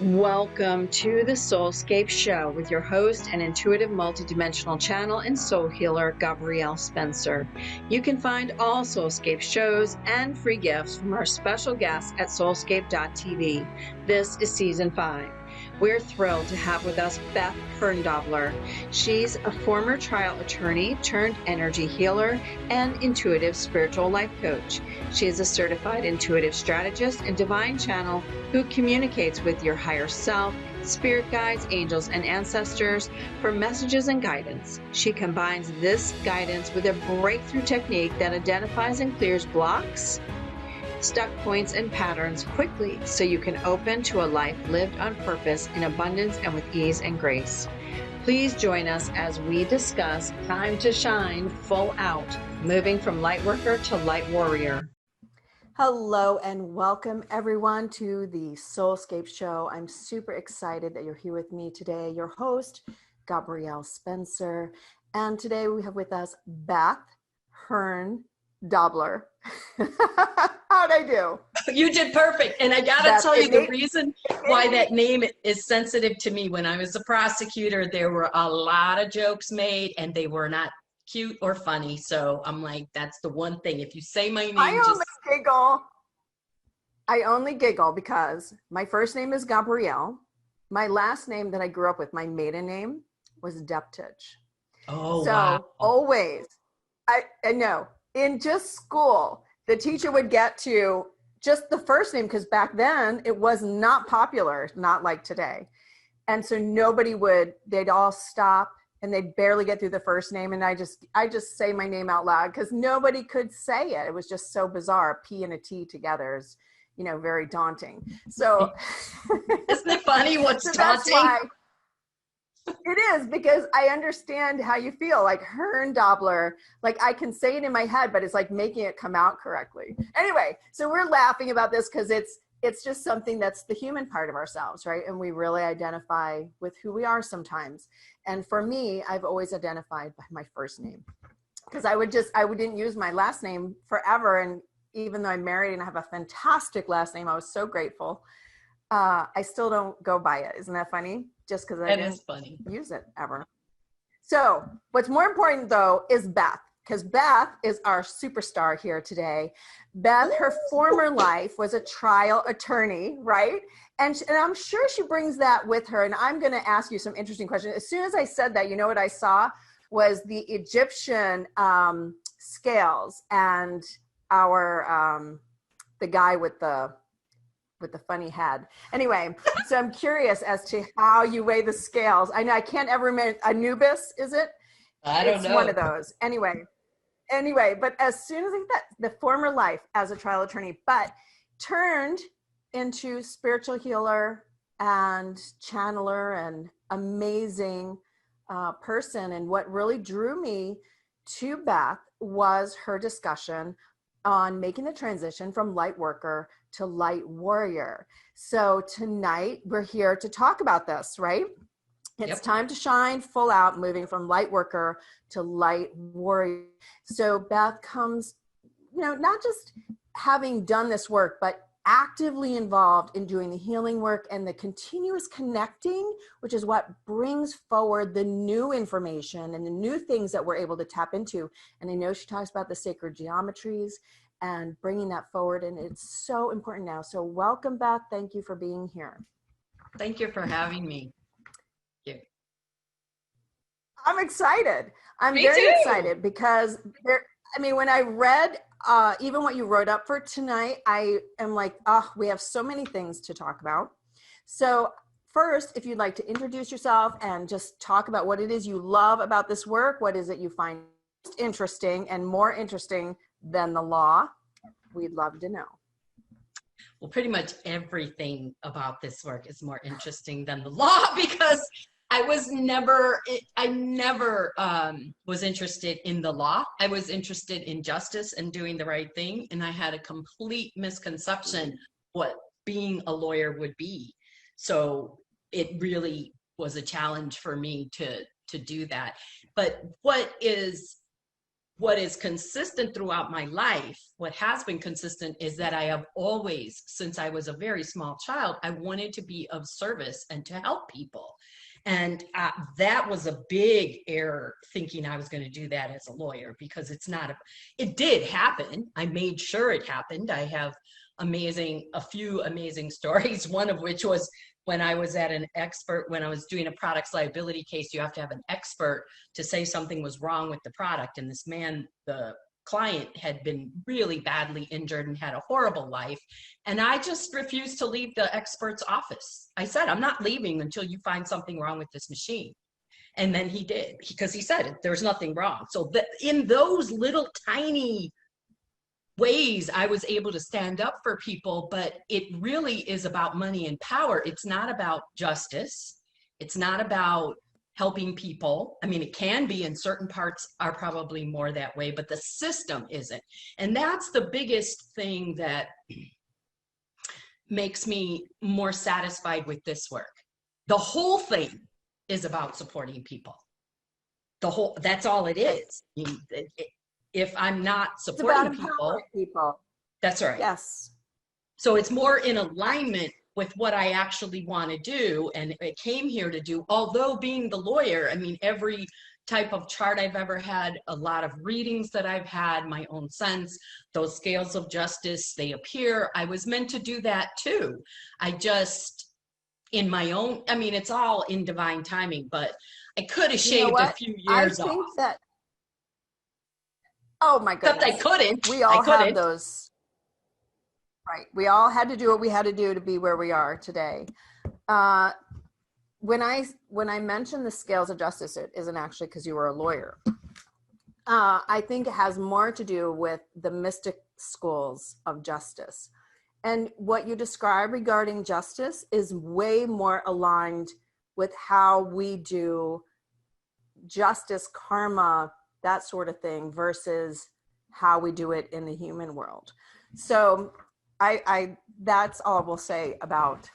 Welcome to the SoulScape show with your host and intuitive multidimensional channel and soul healer, Gabrielle Spencer. You can find all SoulScape shows and free gifts from our special guests at soulscape.tv. This is season 5. We're thrilled to have with us Beth Herndobler. She's a former trial attorney turned energy healer and intuitive spiritual life coach. She is a certified intuitive strategist and divine channel who communicates with your higher self, spirit guides, angels, and ancestors for messages and guidance. She combines this guidance with a breakthrough technique that identifies and clears blocks, stuck points, and patterns quickly so you can open to a life lived on purpose in abundance and with ease and grace. Please join us as we discuss time to shine full out, moving from light worker to light warrior. Hello and welcome everyone to the SoulScape show. I'm super excited that you're here with me today, your host, Gabrielle Spencer. And today we have with us Beth Herndobler. How'd I do? You did perfect. And I gotta tell you, the reason why that name is sensitive to me, when I was a prosecutor, there were a lot of jokes made and they were not cute or funny. So I'm like, that's the one thing. If you say my name, I only giggle because my first name is Gabrielle. My last name that I grew up with, my maiden name, was Deptich. Oh, so wow. Always, I know, in just school, the teacher would get to just the first name because back then it was not popular, not like today. And so they'd all stop and they'd barely get through the first name. And I just say my name out loud because nobody could say it. It was just so bizarre. A P and a T together is, very daunting. So isn't it funny what's so daunting? That's why it is, because I understand how you feel, like Herndobler, like I can say it in my head, but it's like making it come out correctly. Anyway, so we're laughing about this because it's just something that's the human part of ourselves, right? And we really identify with who we are sometimes. And for me, I've always identified by my first name because I wouldn't use my last name forever. And even though I'm married and I have a fantastic last name, I was so grateful. I still don't go by it. Isn't that funny? Just because I didn't use it ever. So what's more important though is Beth, because Beth is our superstar here today. Beth, her former life was a trial attorney, right? And I'm sure she brings that with her. And I'm going to ask you some interesting questions. As soon as I said that, you know what I saw was the Egyptian scales and the guy with the funny head. Anyway, so I'm curious as to how you weigh the scales. I know I can't ever remember. Anubis, is it? I don't know. It's one of those. Anyway, but as soon as I get the former life as a trial attorney, but turned into spiritual healer and channeler and amazing person. And what really drew me to Beth was her discussion on making the transition from light worker to light warrior. So tonight we're here to talk about this, right? It's time to shine full out, moving from light worker to light warrior. So Beth comes, not just having done this work, but actively involved in doing the healing work and the continuous connecting, which is what brings forward the new information and the new things that we're able to tap into. And I know she talks about the sacred geometries and bringing that forward, and it's so important now. So welcome, Beth. Thank you for being here. Thank you for having me. Thank you. I'm excited. I'm Me very too. excited because when I read even what you wrote up for tonight, I am like, we have so many things to talk about. So first, if you'd like to introduce yourself and just talk about what it is you love about this work, what is it you find interesting and more interesting than the law, we'd love to know. Well, pretty much everything about this work is more interesting than the law because I never was interested in the law. I was interested in justice and doing the right thing. And I had a complete misconception what being a lawyer would be. So it really was a challenge for me to do that. But what is what is consistent throughout my life, what has been consistent, is that I have always, since I was a very small child, I wanted to be of service and to help people. And that was a big error, thinking I was going to do that as a lawyer, because it did happen. I made sure it happened. I have a few amazing stories, one of which was when I was when I was doing a products liability case. You have to have an expert to say something was wrong with the product. And this man, the client, had been really badly injured and had a horrible life. And I just refused to leave the expert's office. I said, I'm not leaving until you find something wrong with this machine. And then he did, because he said there's nothing wrong. So in those little tiny ways, I was able to stand up for people. But it really is about money and power. It's not about justice. It's not about helping people. I mean, it can be, in certain parts are probably more that way, but the system isn't. And that's the biggest thing that makes me more satisfied with this work. The whole thing is about supporting people. That's all it is. If I'm not supporting people, that's right. Yes. So it's more in alignment with what I actually want to do, and it came here to do. Although being the lawyer, I mean, every type of chart I've ever had, a lot of readings that I've had, my own sense, those scales of justice, they appear. I was meant to do that too. I just, in my own, I mean, it's all in divine timing, but I could have shaved a few years off. Oh my goodness. Except I couldn't. We all have those. Right. We all had to do what we had to do to be where we are today. When I mentioned the scales of justice, it isn't actually because you were a lawyer. I think it has more to do with the mystic schools of justice. And what you describe regarding justice is way more aligned with how we do justice, karma, that sort of thing, versus how we do it in the human world. So I that's all we'll say about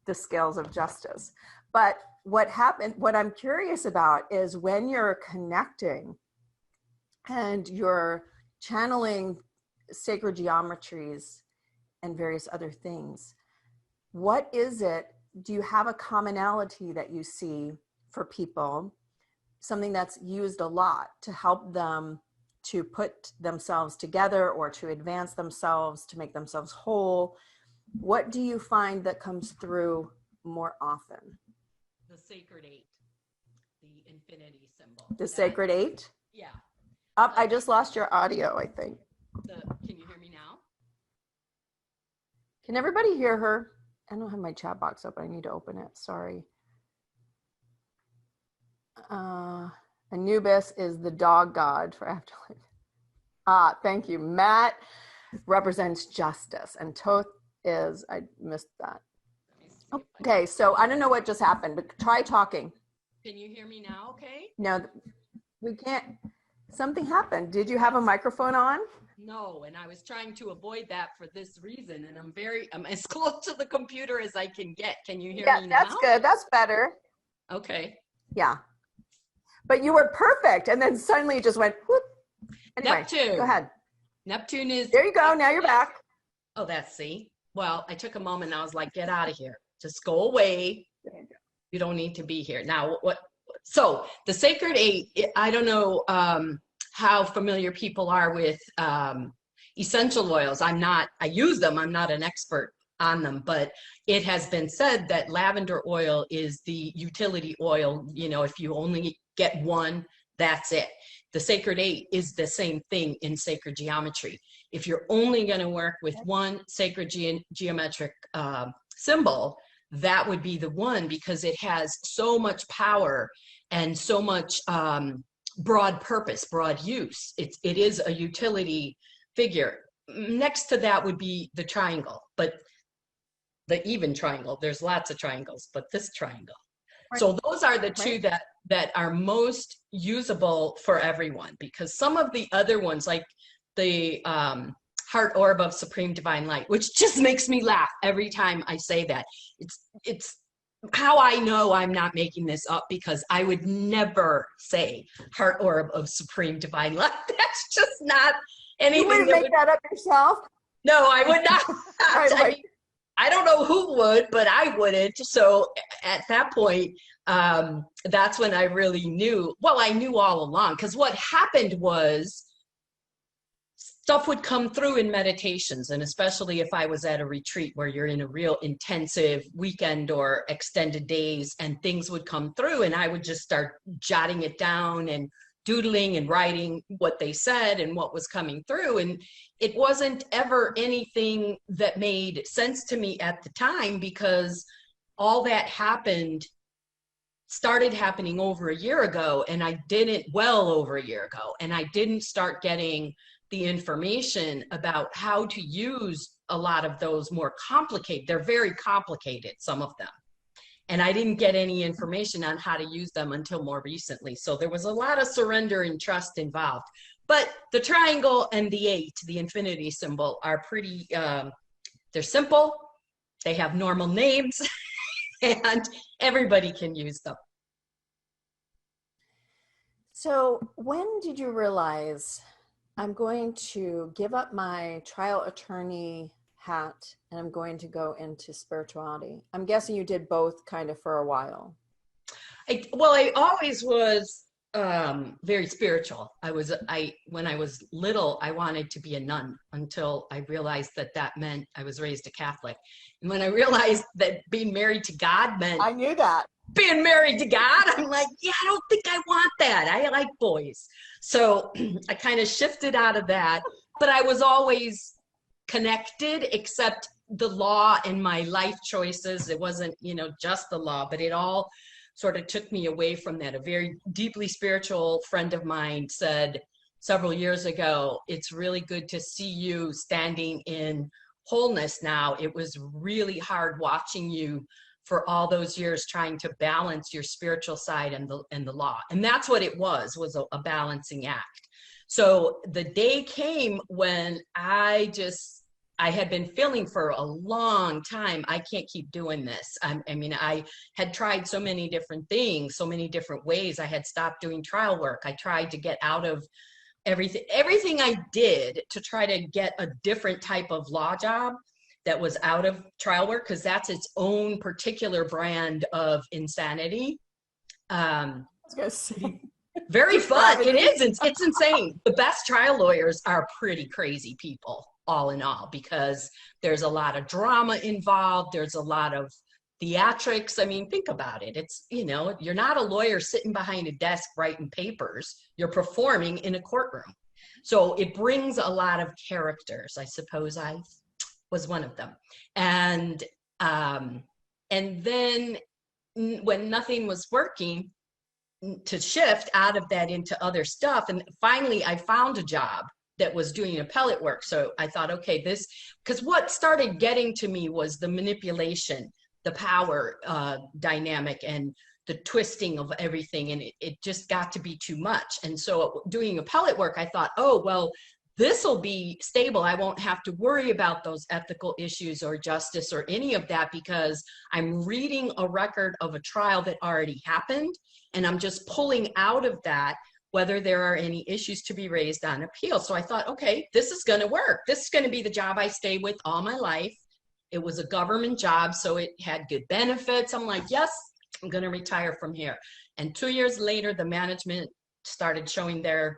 the scales of justice. But what I'm curious about is when you're connecting and you're channeling sacred geometries and various other things, what is it? Do you have a commonality that you see for people, something that's used a lot to help them to put themselves together or to advance themselves, to make themselves whole? What do you find that comes through more often? The sacred 8, the infinity symbol. The sacred 8? Yeah. I just lost your audio, I think. Can you hear me now? Can everybody hear her? I don't have my chat box open. I need to open it. Sorry. Anubis is the dog god for afterlife. Thank you. Matt represents justice, and Toth is, I missed that. Okay, so I don't know what just happened, but try talking. Can you hear me now, okay? No, we can't. Something happened. Did you have a microphone on? No, and I was trying to avoid that for this reason, and I'm as close to the computer as I can get. Can you hear me now? That's good. That's better. Okay. Yeah. But you were perfect, and then suddenly it just went whoop. Anyway, Neptune. Go ahead. Neptune is... There you go. Now you're back. Oh, see. Well, I took a moment and I was like, get out of here. Just go away. You don't need to be here. Now, so the sacred 8, I don't know how familiar people are with essential oils. I use them. I'm not an expert on them, but it has been said that lavender oil is the utility oil. You know, if you only get one, that's it. The sacred 8 is the same thing in sacred geometry. If you're only going to work with one sacred geometric symbol, that would be the one, because it has so much power and so much broad purpose, broad use. It is a utility figure. Next to that would be the triangle, but the even triangle. There's lots of triangles, but this triangle. Right. So those are the two that are most usable for everyone, because some of the other ones, like the heart orb of supreme divine light, which just makes me laugh every time I say that. It's how I know I'm not making this up, because I would never say heart orb of supreme divine love. That's just not anything. You wouldn't make that up yourself? No, I would not. Right, I mean, I don't know who would, but I wouldn't. So at that point, that's when I really knew. Well, I knew all along, because what happened was stuff would come through in meditations, and especially if I was at a retreat where you're in a real intensive weekend or extended days, and things would come through, and I would just start jotting it down and doodling and writing what they said and what was coming through. And it wasn't ever anything that made sense to me at the time, because all that started happening over a year ago, and I didn't, well over a year ago, and I didn't start getting the information about how to use a lot of those more complicated, they're very complicated, some of them. And I didn't get any information on how to use them until more recently. So there was a lot of surrender and trust involved. But the triangle and the 8, the infinity symbol, are pretty, they're simple, they have normal names, and everybody can use them. So when did you realize, I'm going to give up my trial attorney hat and I'm going to go into spirituality? I'm guessing you did both kind of for a while. Well, I always was very spiritual. When I was little, I wanted to be a nun, until I realized that meant I was raised a Catholic. And when I realized that being married to God meant, I knew that. Being married to God, I'm like, yeah, I don't think I want that. I like boys. So I kind of shifted out of that, but I was always connected, except the law and my life choices. It wasn't, just the law, but it all sort of took me away from that. A very deeply spiritual friend of mine said several years ago, it's really good to see you standing in wholeness now. It was really hard watching you for all those years trying to balance your spiritual side and the law. And that's what it was a balancing act. So the day came when I had been feeling for a long time, I can't keep doing this. I had tried so many different things, so many different ways. I had stopped doing trial work. I tried to get out of everything I did to try to get a different type of law job that was out of trial work, because that's its own particular brand of insanity. I was gonna say. Very fun. It is. It's insane. The best trial lawyers are pretty crazy people, all in all, because there's a lot of drama involved. There's a lot of theatrics. I mean, think about it. It's, you're not a lawyer sitting behind a desk writing papers. You're performing in a courtroom. So it brings a lot of characters. I suppose I was one of them. And then when nothing was working, to shift out of that into other stuff. And finally I found a job that was doing appellate work. So I thought, okay, because what started getting to me was the manipulation, the power dynamic, and the twisting of everything. And it just got to be too much. And so doing appellate work, I thought, oh, well, this will be stable. I won't have to worry about those ethical issues or justice or any of that, because I'm reading a record of a trial that already happened, and I'm just pulling out of that whether there are any issues to be raised on appeal. So I thought, okay, this is going to work. This is going to be the job I stay with all my life. It was a government job, so it had good benefits. I'm like, yes, I'm going to retire from here. And 2 years later, the management started showing their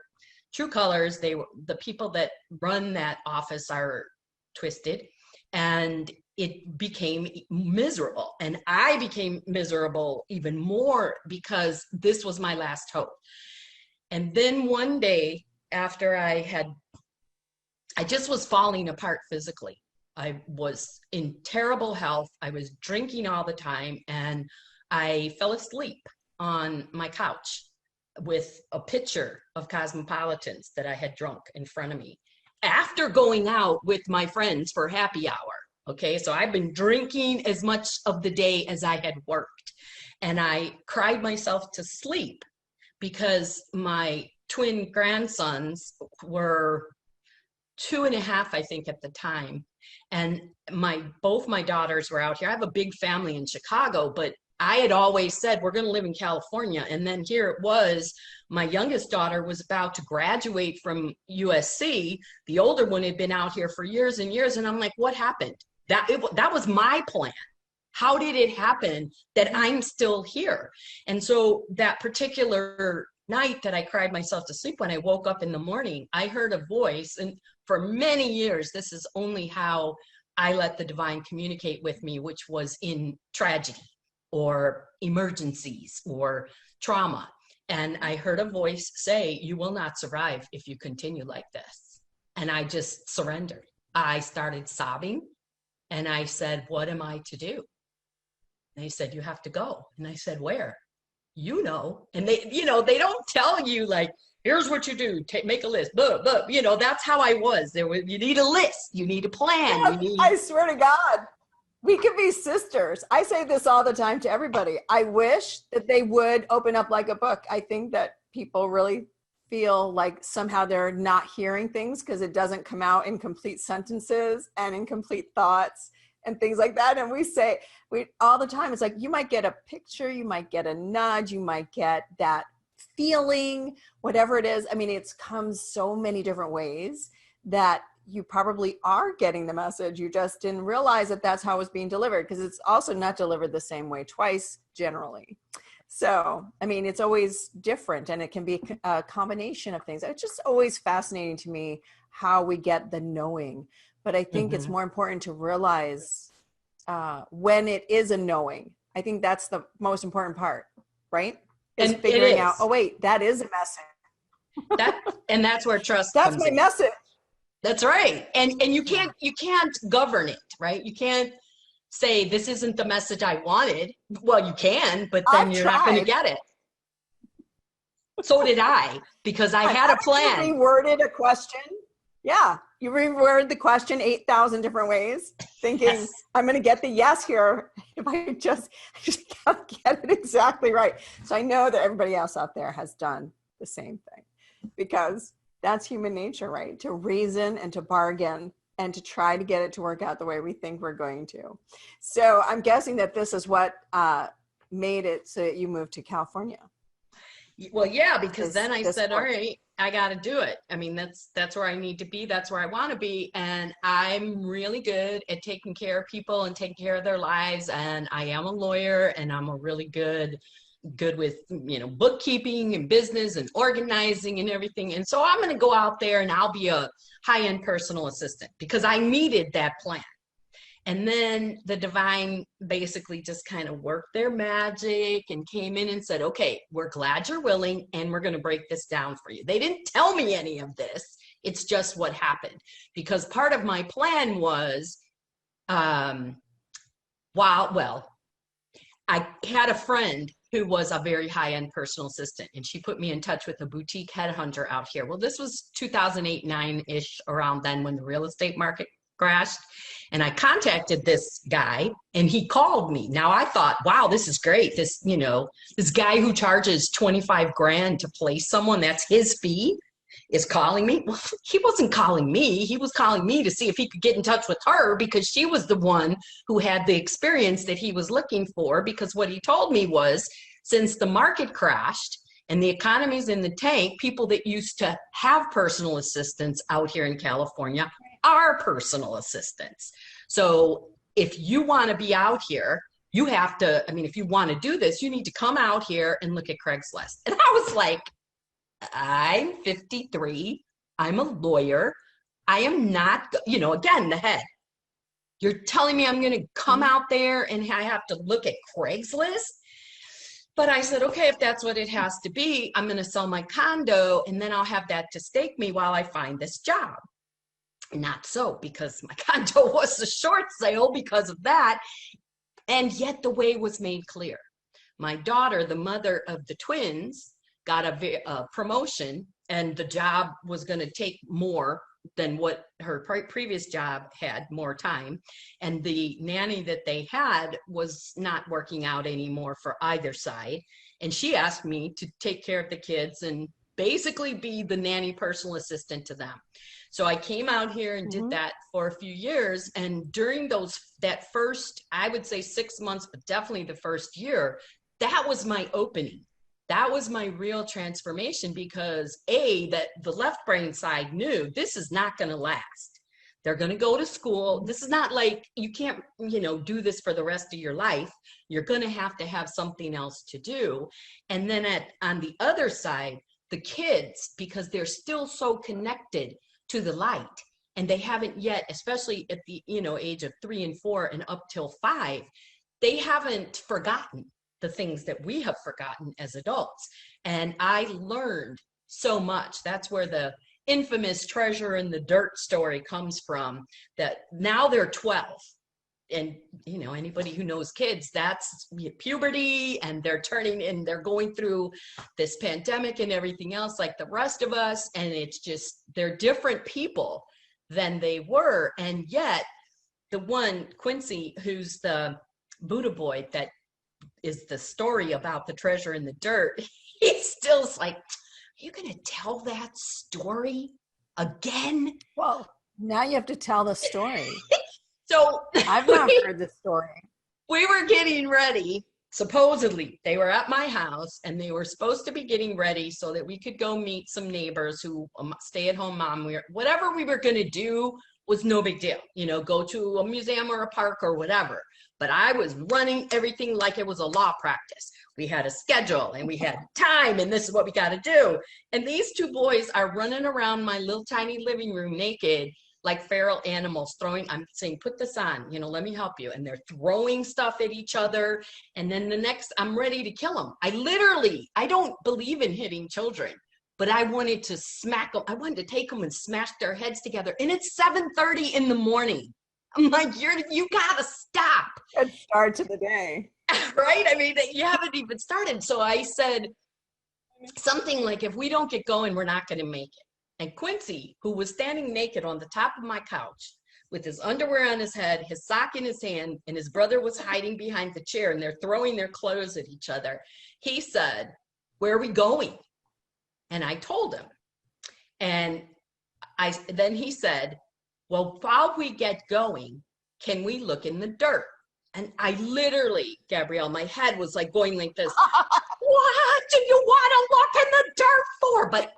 true colors. The people that run that office are twisted, and it became miserable. And I became miserable even more, because this was my last hope. And then one day after I just was falling apart physically. I was in terrible health. I was drinking all the time, and I fell asleep on my couch with a pitcher of Cosmopolitans that I had drunk in front of me after going out with my friends for happy hour. Okay, so I've been drinking as much of the day as I had worked, and I cried myself to sleep because my twin grandsons were 2.5, I think, at the time. And both my daughters were out here. I have a big family in Chicago, but I had always said, we're going to live in California. And then here it was, my youngest daughter was about to graduate from USC. The older one had been out here for years and years. And I'm like, what happened? That was my plan. How did it happen that I'm still here? And so that particular night that I cried myself to sleep, when I woke up in the morning, I heard a voice. And for many years, this is only how I let the divine communicate with me, which was in tragedy or emergencies or trauma. And I heard a voice say, you will not survive if you continue like this. And I just surrendered. I started sobbing and I said, what am I to do? And they said, you have to go. And I said, where? You know. And they, you know, they don't tell you like, here's what you do. Make a list. Blah, blah. You know, that's how I was. You need a list. You need a plan. I swear to God, we could be sisters. I say this all the time to everybody. I wish that they would open up like a book. I think that people really feel like somehow they're not hearing things because it doesn't come out in complete sentences and in complete thoughts and things like that. And we all the time, it's like, you might get a picture, you might get a nudge, you might get that feeling, whatever it is. I mean, it's comes so many different ways that you probably are getting the message. You just didn't realize that that's how it was being delivered, because it's also not delivered the same way twice generally. So, I mean, it's always different, and it can be a combination of things. It's just always fascinating to me how we get the knowing. But I think it's more important to realize when it is a knowing. I think that's the most important part, right? Is figuring out, oh wait, that is a message. That's where trust that's comes my in. Message. That's right. And you can't govern it, right? You can't say this isn't the message I wanted. Well, you can, but then you're not going to get it. So did I, because I had a plan. You reworded a question. Yeah. You reworded the question 8,000 different ways, thinking, yes, I'm going to get the yes here if I just get it exactly right. So I know that everybody else out there has done the same thing, because that's human nature, right? To reason and to bargain and to try to get it to work out the way we think we're going to. So I'm guessing that this is what made it so that you moved to California. Well, yeah, because then I said, all right, I got to do it. I mean, that's where I need to be. That's where I want to be. And I'm really good at taking care of people and taking care of their lives. And I am a lawyer, and I'm a really good with, you know, bookkeeping and business and organizing and everything. And so I'm going to go out there and I'll be a high-end personal assistant, because I needed that plan. And then the divine basically just kind of worked their magic and came in and said, okay, we're glad you're willing, and we're going to break this down for you. They didn't tell me any of this. It's just what happened, because part of my plan was, I had a friend who was a very high-end personal assistant, and she put me in touch with a boutique headhunter out here. Well, this was 2008, 9-ish, around then, when the real estate market crashed. And I contacted this guy, and he called me. Now I thought, wow, this is great. This guy who charges 25 grand to place someone, that's his fee, is calling me. Well, he wasn't calling me. He was calling me to see if he could get in touch with her, because she was the one who had the experience that he was looking for. Because what he told me was, since the market crashed and the economy's in the tank, people that used to have personal assistants out here in California are personal assistants. So if you want to be out here, you have to, if you want to do this, you need to come out here and look at Craigslist. And I was like, I'm 53. I'm a lawyer. I am not, again, the head. You're telling me I'm going to come out there and I have to look at Craigslist? But I said, okay, if that's what it has to be, I'm going to sell my condo, and then I'll have that to stake me while I find this job. Not so, because my condo was a short sale because of that. And yet the way was made clear. My daughter, the mother of the twins, got a promotion, and the job was going to take more than what her previous job had, more time. And the nanny that they had was not working out anymore for either side. And she asked me to take care of the kids and basically be the nanny personal assistant to them. So I came out here and did that for a few years. And during that first, I would say 6 months, but definitely the first year, that was my opening. That was my real transformation, because that the left brain side knew this is not going to last. They're going to go to school. This is not like you can't, do this for the rest of your life. You're going to have something else to do. And then on the other side, the kids, because they're still so connected to the light, and they haven't yet, especially at the, age of 3 and 4 and up till 5, they haven't forgotten the things that we have forgotten as adults. And I learned so much. That's where the infamous treasure in the dirt story comes from, that now they're 12. And, anybody who knows kids, that's puberty, and they're going through this pandemic and everything else like the rest of us. And it's just, they're different people than they were. And yet the one, Quincy, who's the Buddha boy, that is the story about the treasure in the dirt, he still's like, are you going to tell that story again? Well, now you have to tell the story. So I've not heard the story. We were getting ready. Supposedly, they were at my house, and they were supposed to be getting ready so that we could go meet some neighbors who stay-at-home mom. Whatever we were going to do was no big deal. Go to a museum or a park or whatever. But I was running everything like it was a law practice. We had a schedule, and we had time, and this is what we got to do. And these two boys are running around my little tiny living room naked, like feral animals, I'm saying, put this on, let me help you. And they're throwing stuff at each other. And then I'm ready to kill them. I don't believe in hitting children, but I wanted to smack them. I wanted to take them and smash their heads together. And it's 7:30 in the morning. I'm like, you gotta stop. Good start to the day. Right? I mean, you haven't even started. So I said something like, if we don't get going, we're not gonna make it. And Quincy, who was standing naked on the top of my couch with his underwear on his head, his sock in his hand, and his brother was hiding behind the chair, and they're throwing their clothes at each other, he said, where are we going? And I told him. And then he said, well, while we get going, can we look in the dirt? And I literally, Gabrielle, my head was like going like this. What do you want to look in the dirt for? But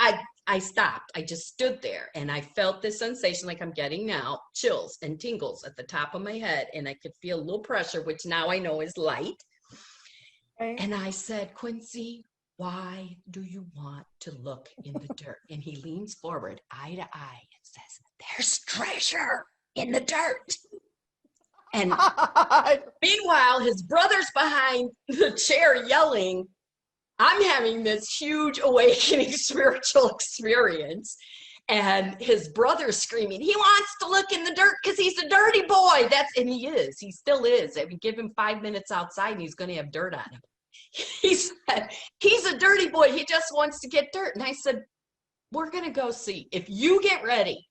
I stopped. I just stood there, and I felt this sensation like I'm getting now, chills and tingles at the top of my head. And I could feel a little pressure, which now I know is light. Okay. And I said, Quincy, why do you want to look in the dirt? And he leans forward, eye to eye, and says, there's treasure in the dirt. And meanwhile, his brother's behind the chair yelling. I'm having this huge awakening spiritual experience. And his brother's screaming, he wants to look in the dirt because he's a dirty boy. And he is. He still is. I mean, give him 5 minutes outside and he's going to have dirt on him. He said, he's a dirty boy. He just wants to get dirt. And I said, we're going to go see. If you get ready,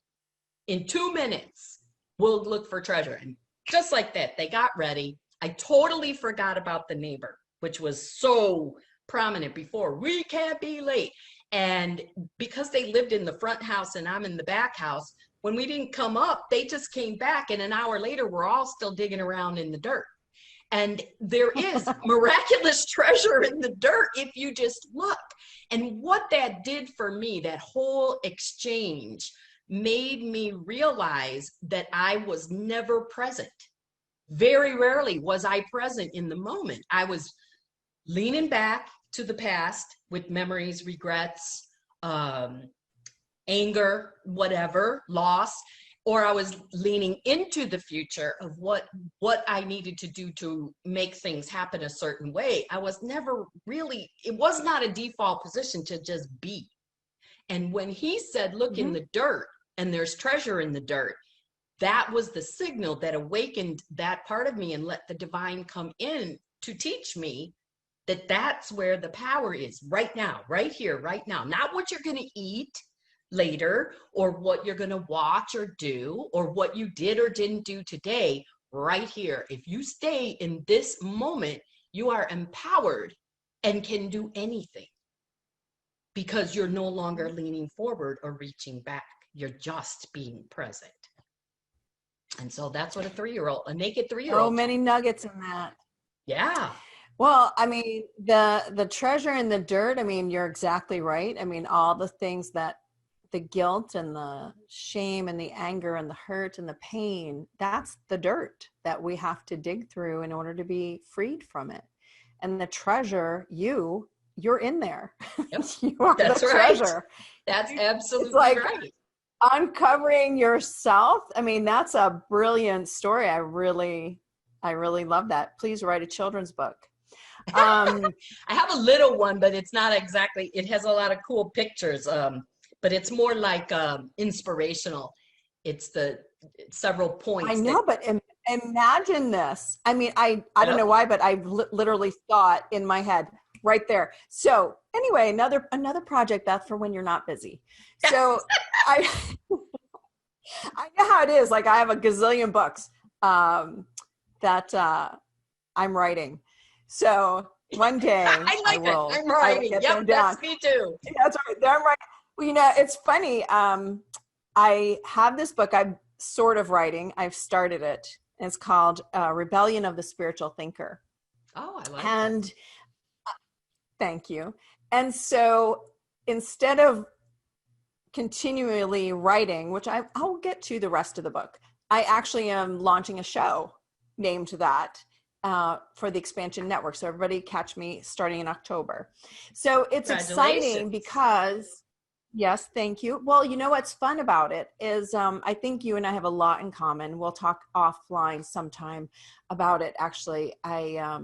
in 2 minutes, we'll look for treasure. And just like that, they got ready. I totally forgot about the neighbor, which was so prominent before. We can't be late. And because they lived in the front house and I'm in the back house, when we didn't come up, they just came back. And an hour later, we're all still digging around in the dirt. And there is miraculous treasure in the dirt if you just look. And what that did for me, that whole exchange, made me realize that I was never present. Very rarely was I present in the moment. I was leaning back to the past with memories, regrets, anger, whatever, loss, or I was leaning into the future of what I needed to do to make things happen a certain way. I was never really, it was not a default position to just be. And when he said, look in the dirt, and there's treasure in the dirt, that was the signal that awakened that part of me and let the divine come in to teach me that that's where the power is right now, right here, right now. Not what you're going to eat later or what you're going to watch or do or what you did or didn't do today, right here. If you stay in this moment, you are empowered and can do anything because you're no longer leaning forward or reaching back. You're just being present. And so that's what a naked 3-year-old. So many nuggets in that. Yeah. Well, I mean, the treasure in the dirt, I mean, you're exactly right. I mean, all the things that the guilt and the shame and the anger and the hurt and the pain, that's the dirt that we have to dig through in order to be freed from it. And the treasure, you're in there. Yep. You are That's the right. treasure. That's absolutely It's like right. uncovering yourself. I mean, that's a brilliant story. I really love that. Please write a children's book. I have a little one, but it's not exactly, it has a lot of cool pictures, but it's more like inspirational. It's the several points. I know, but imagine this. I mean, I don't know why, but I literally thought in my head right there. So anyway, another project that's for when you're not busy. So I know how it is. Like I have a gazillion books that I'm writing. So one day I will. I'm writing. Yep, that's me too. Yeah, that's right. I'm writing. Well, you know, it's funny. I have this book I'm sort of writing. I've started it. It's called Rebellion of the Spiritual Thinker. Oh, I like and thank you. And so instead of continually writing, which I'll get to the rest of the book, I actually am launching a show named that for the Expansion Network. So everybody catch me starting in October. So it's exciting because, yes, thank you. Well, you know what's fun about it is I think you and I have a lot in common. We'll talk offline sometime about it. Actually, I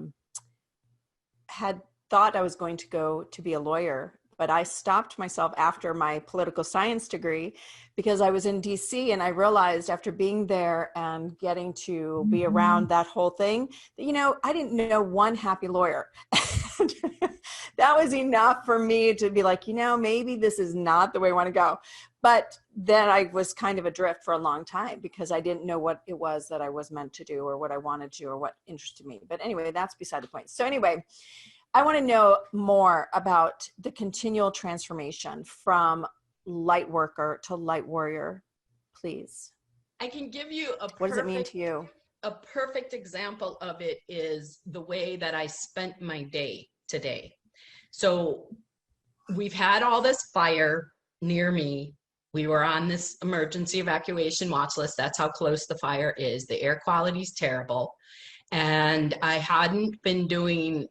had thought I was going to go to be a lawyer, but I stopped myself after my political science degree because I was in DC and I realized after being there and getting to be around that whole thing that, you know, I didn't know one happy lawyer. That was enough for me to be like, you know, maybe this is not the way I want to go. But then I was kind of adrift for a long time because I didn't know what it was that I was meant to do or what I wanted to or what interested me. But anyway, that's beside the point. So anyway, I want to know more about the continual transformation from light worker to light warrior, please. I can give you what does it mean to you? A perfect example of it is the way that I spent my day today. So we've had all this fire near me. We were on this emergency evacuation watch list. That's how close the fire is. The air quality is terrible. And I hadn't been doing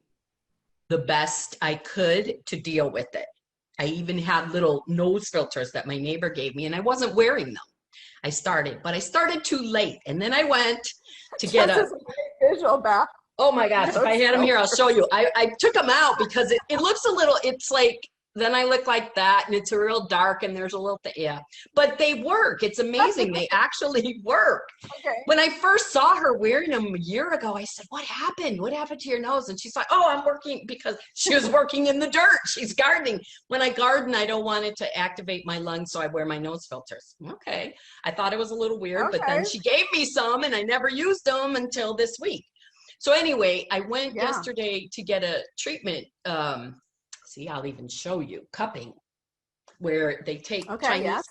the best I could to deal with it. I even had little nose filters that my neighbor gave me and I wasn't wearing them. I started too late. And then I went to get a visual back. Oh my gosh, if I had them here, I'll show you. I took them out because it looks a little, it's like, then I look like that and it's a real dark and there's a little, yeah. But they work. It's amazing. They actually work. Okay. When I first saw her wearing them a year ago, I said, what happened? What happened to your nose? And she's like, oh, I'm working because she was working in the dirt. She's gardening. When I garden, I don't want it to activate my lungs, so I wear my nose filters. Okay. I thought it was a little weird, but then she gave me some and I never used them until this week. So anyway, I went yesterday to get a treatment. See, I'll even show you cupping, where they take Chinese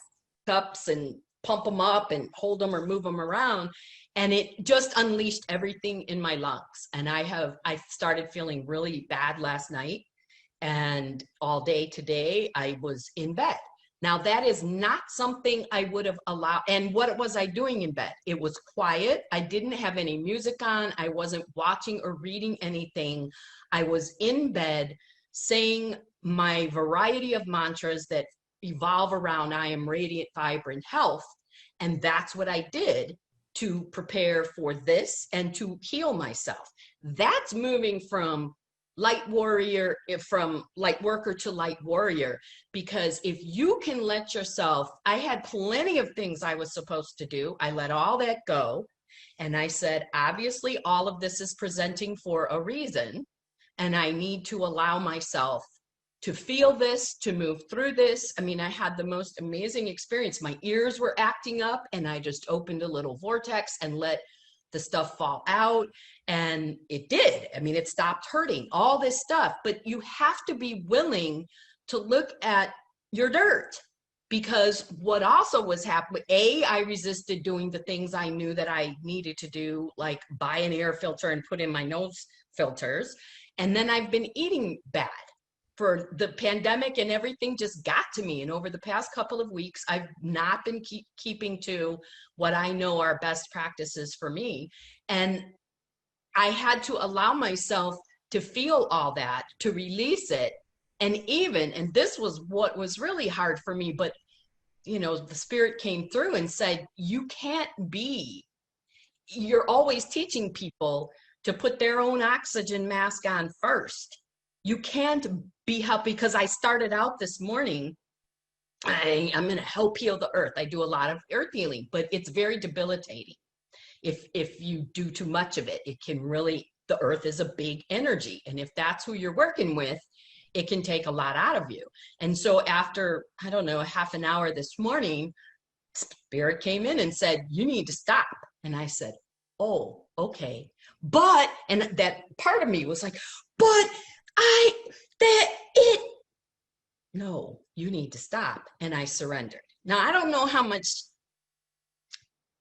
cups and pump them up and hold them or move them around. And it just unleashed everything in my lungs. And I started feeling really bad last night and all day today I was in bed. Now that is not something I would have allowed. And what was I doing in bed? It was quiet. I didn't have any music on. I wasn't watching or reading anything. I was in bed saying my variety of mantras that evolve around I am radiant, vibrant health. And that's what I did to prepare for this and to heal myself. That's moving from light warrior, from light worker to light warrior, because if you can let yourself, I had plenty of things I was supposed to do. I let all that go. And I said, obviously all of this is presenting for a reason. And I need to allow myself to feel this, to move through this. I mean, I had the most amazing experience. My ears were acting up and I just opened a little vortex and let the stuff fall out. And it did. I mean, it stopped hurting, all this stuff. But you have to be willing to look at your dirt. because what also was happening, I resisted doing the things I knew that I needed to do, like buy an air filter and put in my nose filters. And then I've been eating bad. For the pandemic and everything just got to me. And over the past couple of weeks, I've not been keeping to what I know are best practices for me. And I had to allow myself to feel all that, to release it. And this was what was really hard for me, but you know, the spirit came through and said, you're always teaching people to put their own oxygen mask on first. You can't be helped, because I started out this morning, I'm going to help heal the earth. I do a lot of earth healing, but it's very debilitating. If you do too much of it, it can really, the earth is a big energy. And if that's who you're working with, it can take a lot out of you. And so after, I don't know, a half an hour this morning, spirit came in and said, you need to stop. And I said, oh, okay. But, and that part of me was like, but no, you need to stop. And I surrendered. Now, I don't know how much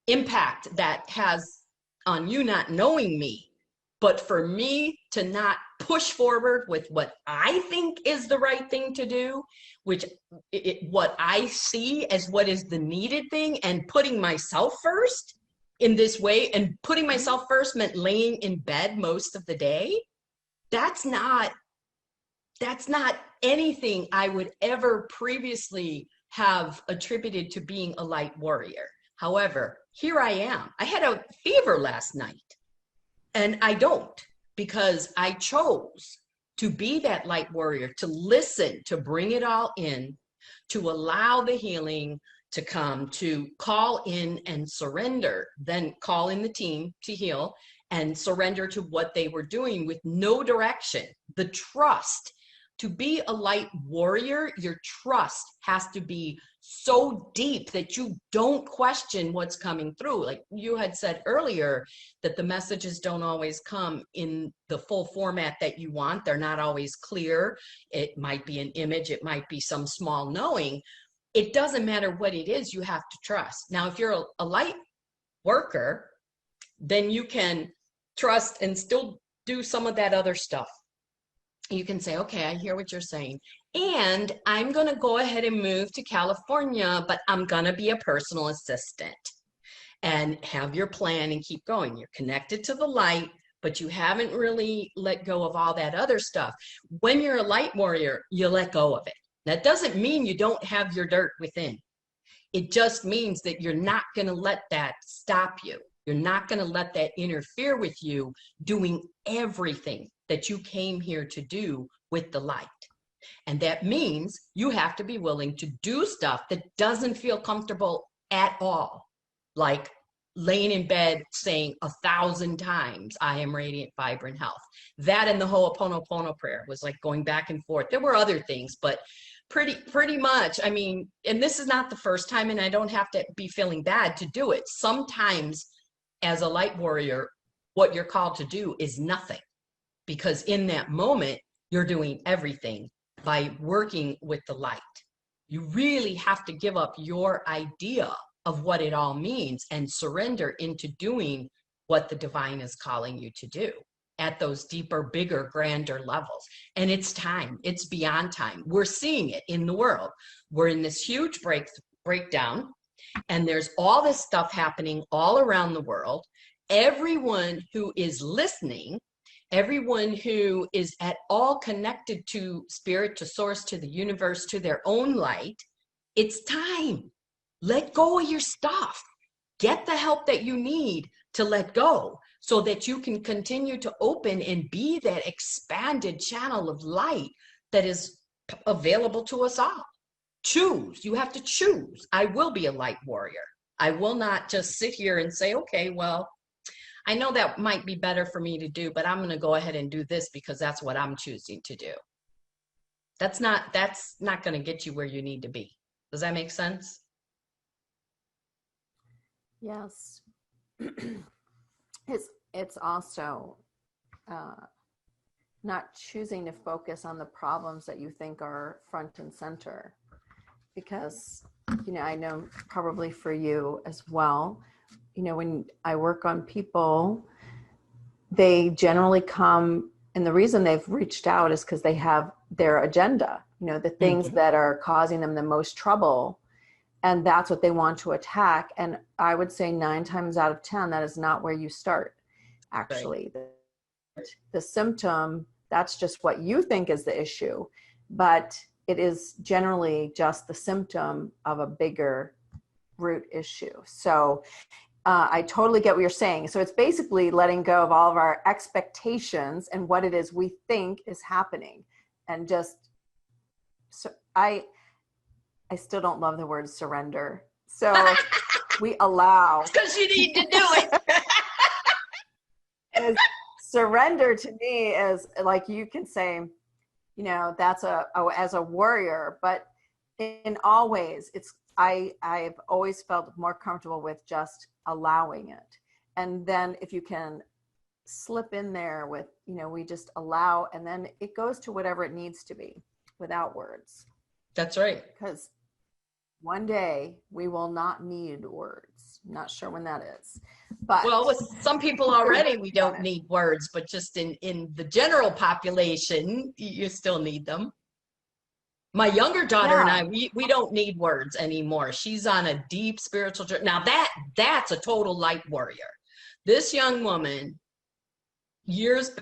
impact that has on you not knowing me, but for me to not push forward with what I think is the right thing to do, what I see as what is the needed thing, and putting myself first in this way, and putting myself first meant laying in bed most of the day. That's not anything I would ever previously have attributed to being a light warrior. However, here I am. I had a fever last night, and I don't, because I chose to be that light warrior, to listen, to bring it all in, to allow the healing to come, to call in and surrender, then call in the team to heal and surrender to what they were doing with no direction. The trust. To be a light warrior, your trust has to be so deep that you don't question what's coming through. Like you had said earlier, that the messages don't always come in the full format that you want. They're not always clear. It might be an image. It might be some small knowing. It doesn't matter what it is, you have to trust. Now, if you're a light worker, then you can trust and still do some of that other stuff. You can say, okay, I hear what you're saying. And I'm going to go ahead and move to California, but I'm going to be a personal assistant, and have your plan and keep going. You're connected to the light, but you haven't really let go of all that other stuff. When you're a light warrior, you let go of it. That doesn't mean you don't have your dirt within. It just means that you're not going to let that stop you. You're not going to let that interfere with you doing everything that you came here to do with the light. And that means you have to be willing to do stuff that doesn't feel comfortable at all. Like laying in bed saying 1,000 times, I am radiant, vibrant health. That and the Ho'oponopono prayer was like going back and forth. There were other things, but pretty much, I mean, and this is not the first time, and I don't have to be feeling bad to do it. Sometimes as a light warrior, what you're called to do is nothing, because in that moment, you're doing everything by working with the light. You really have to give up your idea of what it all means and surrender into doing what the divine is calling you to do at those deeper, bigger, grander levels. And it's time. It's beyond time. We're seeing it in the world. We're in this huge breakdown, and there's all this stuff happening all around the world. Everyone who is listening, everyone who is at all connected to spirit, to source, to the universe, to their own light, it's time. Let go of your stuff. Get the help that you need to let go, so that you can continue to open and be that expanded channel of light that is available to us all. Choose. You have to choose. I will be a light warrior. I will not just sit here and say, okay, well, I know that might be better for me to do, but I'm going to go ahead and do this because that's what I'm choosing to do. That's not going to get you where you need to be. Does that make sense? Yes. It's also not choosing to focus on the problems that you think are front and center, because I know probably for you as well, when I work on people, they generally come, and the reason they've reached out is because they have their agenda, the things that are causing them the most trouble. And that's what they want to attack. And I would say 9 times out of 10, that is not where you start. Actually, the symptom, that's just what you think is the issue, but it is generally just the symptom of a bigger root issue. So I totally get what you're saying. So it's basically letting go of all of our expectations and what it is we think is happening. And just, so I still don't love the word surrender. So we allow. Because you need to do it. Surrender to me is like, you can say, that's as a warrior, but in all ways, I've always felt more comfortable with just allowing it. And then if you can slip in there with, we just allow, and then it goes to whatever it needs to be without words. That's right. Because one day we will not need words. I'm not sure when that is. But well, with some people already, we don't need words, but just in the general population, you still need them. My younger daughter and I, we don't need words anymore. She's on a deep spiritual journey. Now that's a total light warrior. This young woman,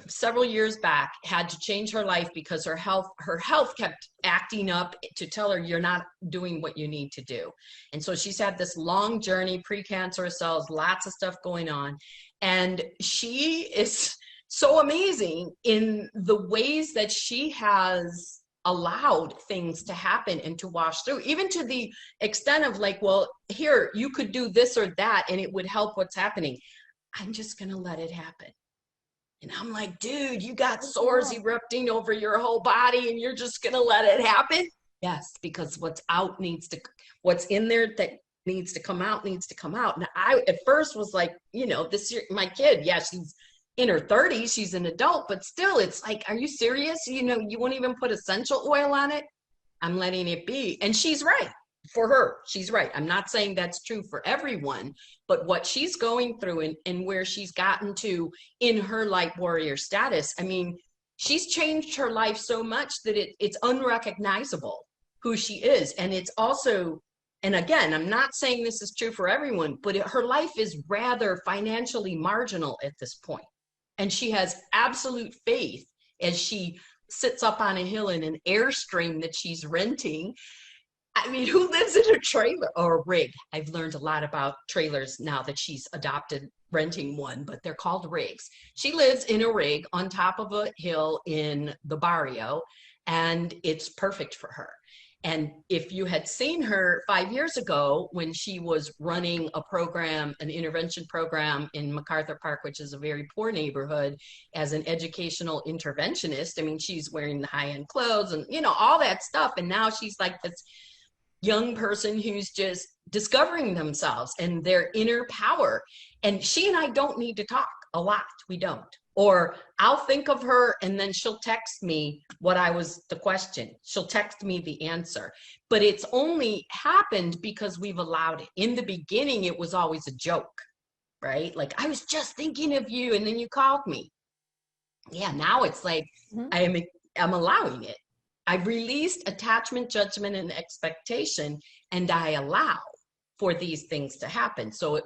several years back, had to change her life because her health kept acting up to tell her you're not doing what you need to do. And so she's had this long journey, precancerous cells, lots of stuff going on. And she is so amazing in the ways that she has allowed things to happen and to wash through, even to the extent of like, well, here, you could do this or that and it would help what's happening. I'm just going to let it happen. And I'm like, dude, you got sores erupting over your whole body and you're just going to let it happen? Yes, because what's in there that needs to come out needs to come out. And I, at first, was like, this year, my kid, she's in her 30s, she's an adult, but still, it's like, are you serious? You won't even put essential oil on it? I'm letting it be. And she's right. For her, she's right. I'm not saying that's true for everyone, but what she's going through and where she's gotten to in her light warrior status, I mean, she's changed her life so much that it's unrecognizable who she is. And it's also, and again, I'm not saying this is true for everyone, but her life is rather financially marginal at this point. And she has absolute faith as she sits up on a hill in an Airstream that she's renting. I mean, who lives in a trailer or a rig? I've learned a lot about trailers now that she's adopted renting one, but they're called rigs. She lives in a rig on top of a hill in the barrio, and it's perfect for her. And if you had seen her 5 years ago when she was running a program, an intervention program in MacArthur Park, which is a very poor neighborhood, as an educational interventionist, I mean, she's wearing the high-end clothes and, all that stuff. And now she's like this young person who's just discovering themselves and their inner power. And she and I don't need to talk a lot. We don't. Or I'll think of her and then she'll text me the question. She'll text me the answer. But it's only happened because we've allowed it. In the beginning, it was always a joke, right? Like, I was just thinking of you and then you called me. Yeah, now it's like, I'm allowing it. I've released attachment, judgment, and expectation, and I allow for these things to happen. So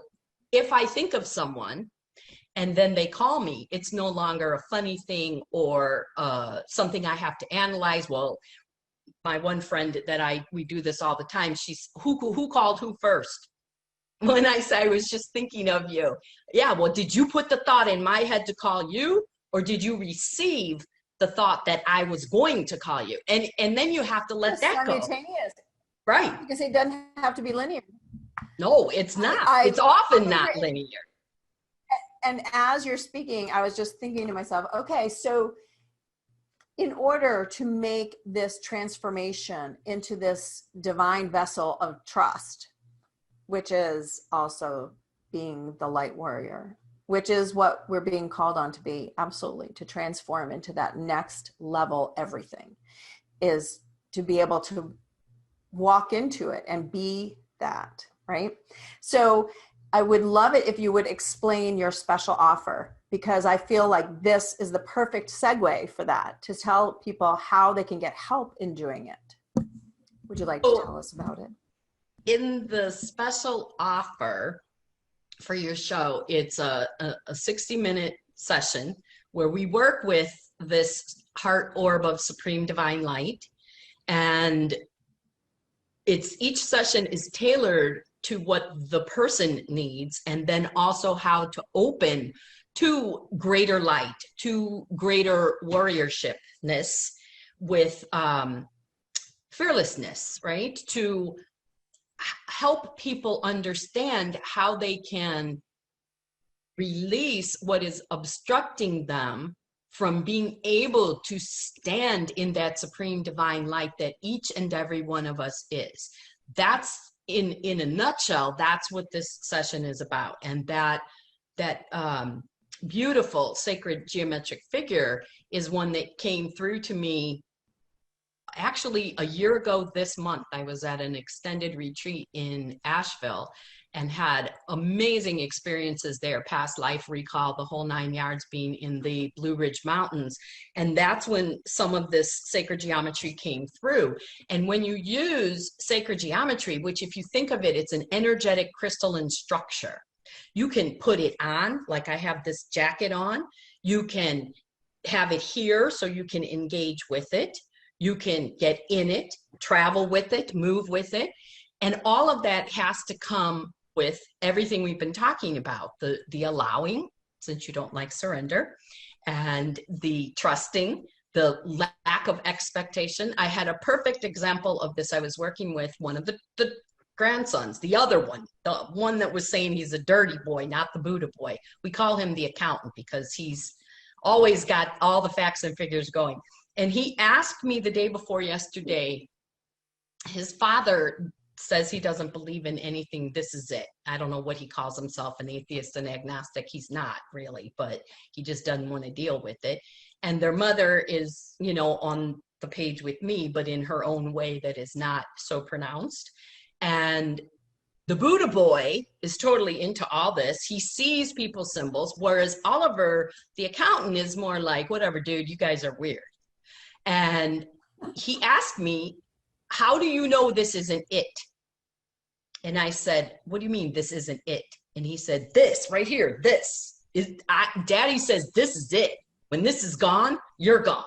if I think of someone and then they call me, it's no longer a funny thing or something I have to analyze. Well, my one friend we do this all the time. She's, who called who first? When I say, I was just thinking of you. Yeah, well, did you put the thought in my head to call you, or did you receive the thought that I was going to call you? And then you have to let that go. Simultaneous. Right. Because it doesn't have to be linear. No, it's not. It's often not linear. And as you're speaking, I was just thinking to myself, okay, so in order to make this transformation into this divine vessel of trust, which is also being the light warrior, which is what we're being called on to be, absolutely, to transform into that next level everything, is to be able to walk into it and be that, right? So I would love it if you would explain your special offer, because I feel like this is the perfect segue for that, to tell people how they can get help in doing it. Would you like to tell us about it? In the special offer for your show, it's a 60-minute session where we work with this heart orb of supreme divine light, and each session is tailored to what the person needs, and then also how to open to greater light, to greater warriorshipness with fearlessness, right? To help people understand how they can release what is obstructing them from being able to stand in that supreme divine light that each and every one of us is. That's in a nutshell, that's what this session is about. And that beautiful sacred geometric figure is one that came through to me actually a year ago this month. I was at an extended retreat in Asheville and had amazing experiences there, past life recall, the whole 9 yards, being in the Blue Ridge Mountains. And that's when some of this sacred geometry came through. And when you use sacred geometry, which if you think of it, it's an energetic crystalline structure. You can put it on, like I have this jacket on. You can have it here so you can engage with it. You can get in it, travel with it, move with it. And all of that has to come with everything we've been talking about, the allowing, since you don't like surrender, and the trusting, the lack of expectation. I had a perfect example of this. I was working with one of the grandsons, the other one, the one that was saying he's a dirty boy, not the Buddha boy. We call him the accountant because he's always got all the facts and figures going. And he asked me the day before yesterday, his father says he doesn't believe in anything. This is it. I don't know what he calls himself, an atheist and agnostic. He's not really, but he just doesn't want to deal with it. And their mother is, you know, on the page with me, but in her own way that is not so pronounced. And the Buddha boy is totally into all this. He sees people's symbols, whereas Oliver, the accountant, is more like, whatever, dude, you guys are weird. And he asked me, how do you know this isn't it? And I said, what do you mean this isn't it? And he said, this right here, this is, Daddy says this is it. When this is gone, you're gone.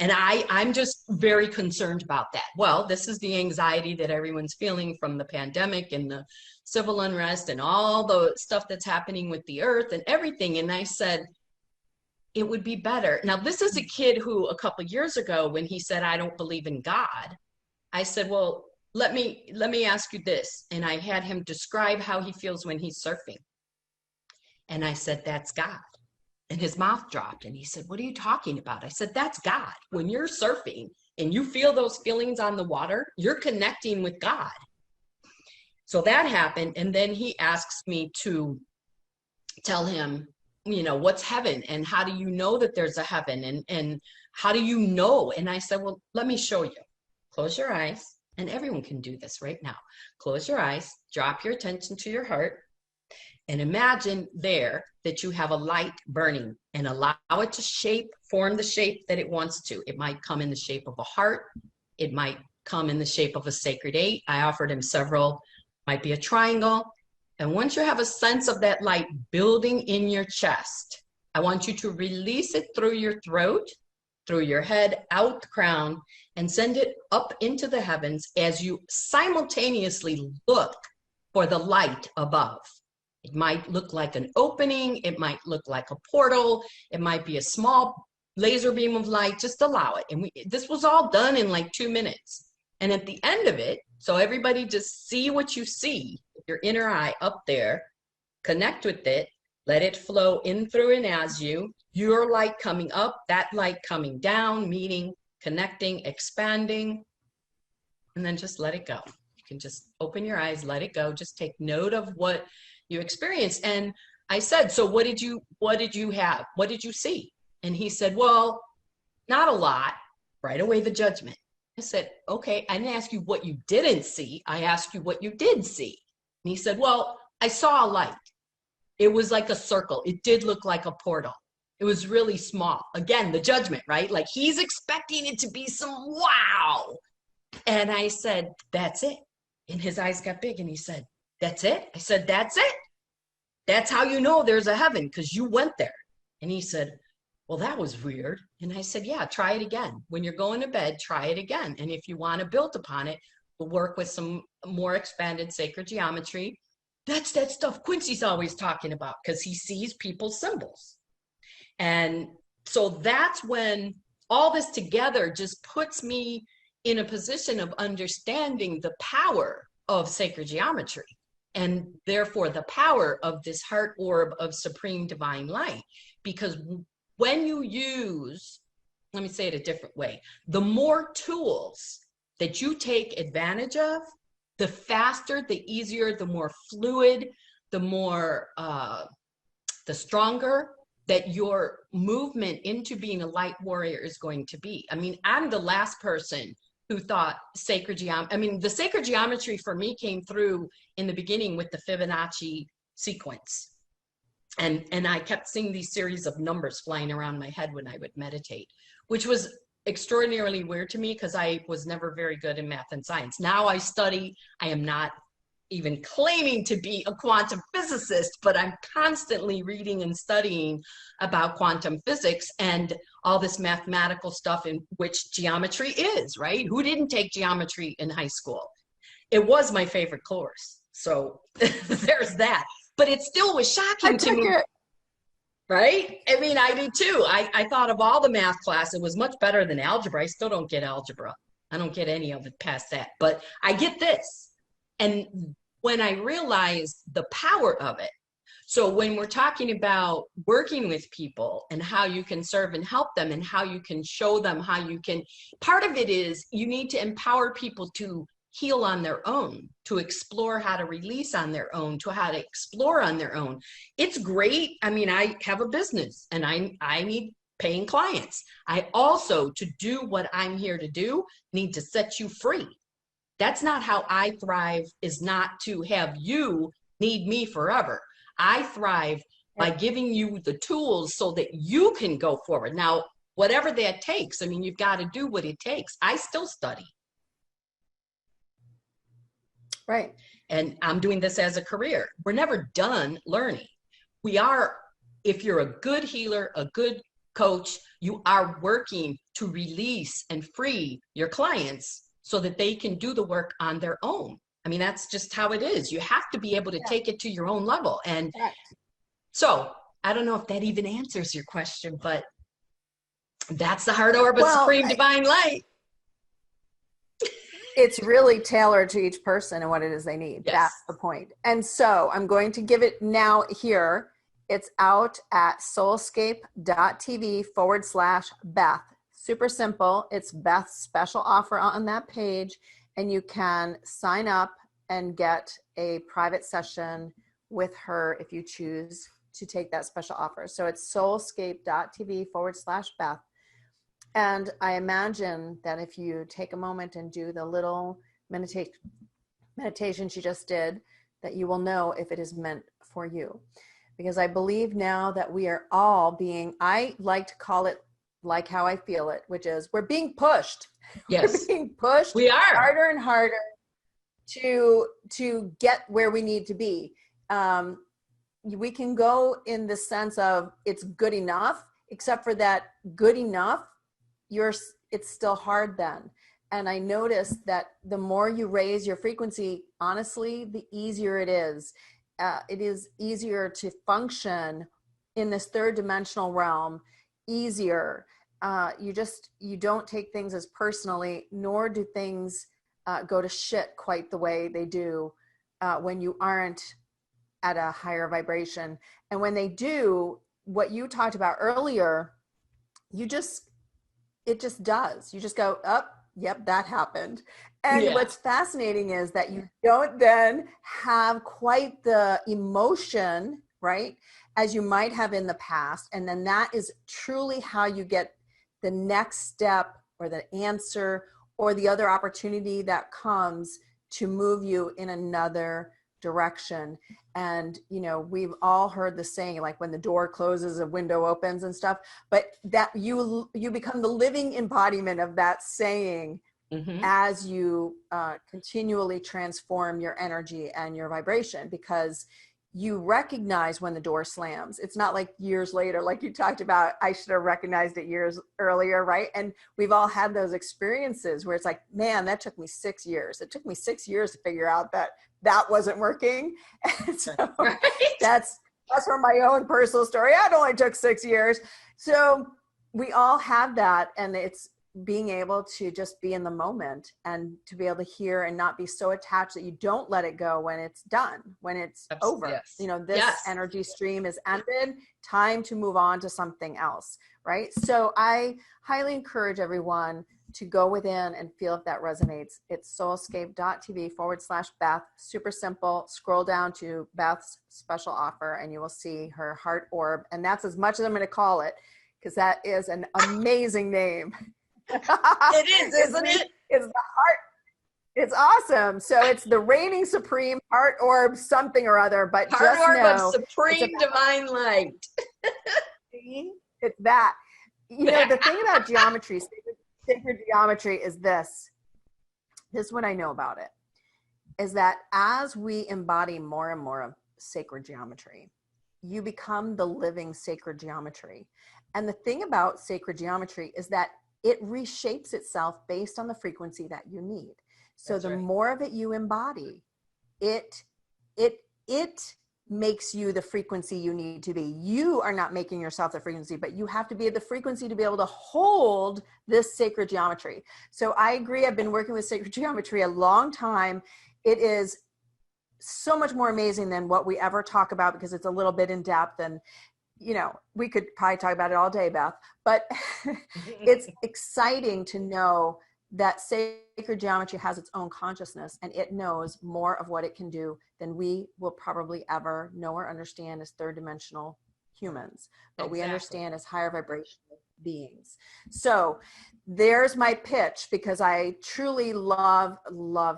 And I'm just very concerned about that. Well, this is the anxiety that everyone's feeling from the pandemic and the civil unrest and all the stuff that's happening with the earth and everything. And I said, it would be better. Now, this is a kid who a couple of years ago, when he said, I don't believe in God, I said, well, let me ask you this. And I had him describe how he feels when he's surfing. And I said, that's God. And his mouth dropped and he said, what are you talking about? I said, that's God. When you're surfing and you feel those feelings on the water, you're connecting with God. So that happened. And then he asks me to tell him, you know, what's heaven and how do you know that there's a heaven and how do you know? And I said, well, let me show you. Close your eyes. And everyone can do this right now. Close your eyes, drop your attention to your heart, and imagine there that you have a light burning, and allow it to form the shape that it wants to. It might come in the shape of a heart. It might come in the shape of a sacred 8. I offered him several, might be a triangle. And once you have a sense of that light building in your chest, I want you to release it through your throat, through your head, out the crown, and send it up into the heavens as you simultaneously look for the light above. It might look like an opening. It might look like a portal. It might be a small laser beam of light. Just allow it. And this was all done in like 2 minutes. And at the end of it, so everybody just see what you see, your inner eye up there, connect with it, let it flow in through and as you, your light coming up, that light coming down, meeting, connecting, expanding, and then just let it go. You can just open your eyes, let it go. Just take note of what you experienced. And I said, so what did you have? What did you see? And he said, well, not a lot. Right away, the judgment. I said, okay, I didn't ask you what you didn't see. I asked you what you did see. And he said, well, I saw a light. It was like a circle. It did look like a portal. It was really small. Again, the judgment, right? Like he's expecting it to be some wow. And I said, that's it. And his eyes got big and he said, that's it? I said, that's it. That's how you know there's a heaven, because you went there. And he said, well, that was weird. And I said, yeah, try it again. When you're going to bed, try it again. And if you want to build upon it, we'll work with some more expanded sacred geometry. That's that stuff Quincy's always talking about, because he sees people's symbols. And so that's when all this together just puts me in a position of understanding the power of sacred geometry, and therefore the power of this heart orb of supreme divine light. Because when you use, let me say it a different way, the more tools that you take advantage of, the faster, the easier, the more fluid, the more, the stronger that your movement into being a light warrior is going to be. I mean, I'm the last person who thought sacred geometry, I mean, the sacred geometry for me came through in the beginning with the Fibonacci sequence. And I kept seeing these series of numbers flying around my head when I would meditate, which was extraordinarily weird to me because I was never very good in math and science. Now I study. I am not even claiming to be a quantum physicist, but I'm constantly reading and studying about quantum physics and all this mathematical stuff, in which geometry is, right? Who didn't take geometry in high school? It was my favorite course. So there's that. But it still was shocking to me. Right? I mean, I did too. I thought of all the math class, it was much better than algebra. I still don't get algebra. I don't get any of it past that. But I get this. And when I realized the power of it, so when we're talking about working with people and how you can serve and help them and how you can show them how you can, part of it is you need to empower people to heal on their own, to explore how to release on their own, to how to explore on their own. It's great. I mean, I have a business and I need paying clients. I also, to do what I'm here to do, need to set you free. That's not how I thrive, is not to have you need me forever. I thrive by giving you the tools so that you can go forward. Now, whatever that takes, I mean, you've got to do what it takes. I still study. Right. And I'm doing this as a career. We're never done learning. We are, if you're a good healer, a good coach, you are working to release and free your clients so that they can do the work on their own. I mean, that's just how it is. You have to be able to take it to your own level. And so I don't know if that even answers your question, but that's the heart orb of supreme divine light. It's really tailored to each person and what it is they need. Yes. That's the point. And so I'm going to give it now here. It's out at soulscape.tv/Beth. Super simple. It's Beth's special offer on that page. And you can sign up and get a private session with her if you choose to take that special offer. So it's soulscape.tv/Beth. And I imagine that if you take a moment and do the little meditation she just did, that you will know if it is meant for you. Because I believe now that we are all being, I like to call it like how I feel it, which is we're being pushed. Yes. We're being pushed. We are. Harder and harder to get where we need to be. We can go in the sense of it's good enough, except for that good enough, it's still hard then. And I noticed that the more you raise your frequency, honestly, the easier it is. It is easier to function in this third dimensional realm, easier. You don't take things as personally, nor do things go to shit quite the way they do when you aren't at a higher vibration. And when they do, what you talked about earlier, it just does. You just go up, yep, that happened. And what's fascinating is that you don't then have quite the emotion, right, as you might have in the past. And then that is truly how you get the next step or the answer or the other opportunity that comes to move you in another direction. And, you know, we've all heard the saying, like when the door closes, a window opens and stuff, but that you become the living embodiment of that saying as you continually transform your energy and your vibration, because you recognize when the door slams. It's not like years later, like you talked about, I should have recognized it years earlier, right? And we've all had those experiences where it's like, man, that took me 6 years. It took me 6 years to figure out that that wasn't working. And so that's from my own personal story. It only took 6 years. So we all have that, and it's being able to just be in the moment and to be able to hear and not be so attached that you don't let it go when it's done, when it's over. Yes. You know, this energy stream is ended, time to move on to something else, right? So I highly encourage everyone to go within and feel if that resonates. It's soulscape.tv/Beth. Super simple. Scroll down to Beth's special offer and you will see her heart orb. And that's as much as I'm going to call it, because that is an amazing name. It is, isn't it? It's the heart. It's awesome. So it's the reigning supreme heart orb something or other, but heart just orb know of supreme divine light. It's that. You know, the thing about geometry, sacred geometry, is this. This is what I know about it, is that as we embody more and more of sacred geometry, you become the living sacred geometry. And the thing about sacred geometry is that it reshapes itself based on the frequency that you need. So the more of it you embody, it makes you the frequency you need to be. You are not making yourself the frequency, but you have to be at the frequency to be able to hold this sacred geometry. So I agree. I've been working with sacred geometry a long time. It is so much more amazing than what we ever talk about, because it's a little bit in depth, and you know, we could probably talk about it all day, Beth, but it's exciting to know that sacred geometry has its own consciousness, and it knows more of what it can do than we will probably ever know or understand as third dimensional humans, but we understand as higher vibrational beings. So there's my pitch, because I truly love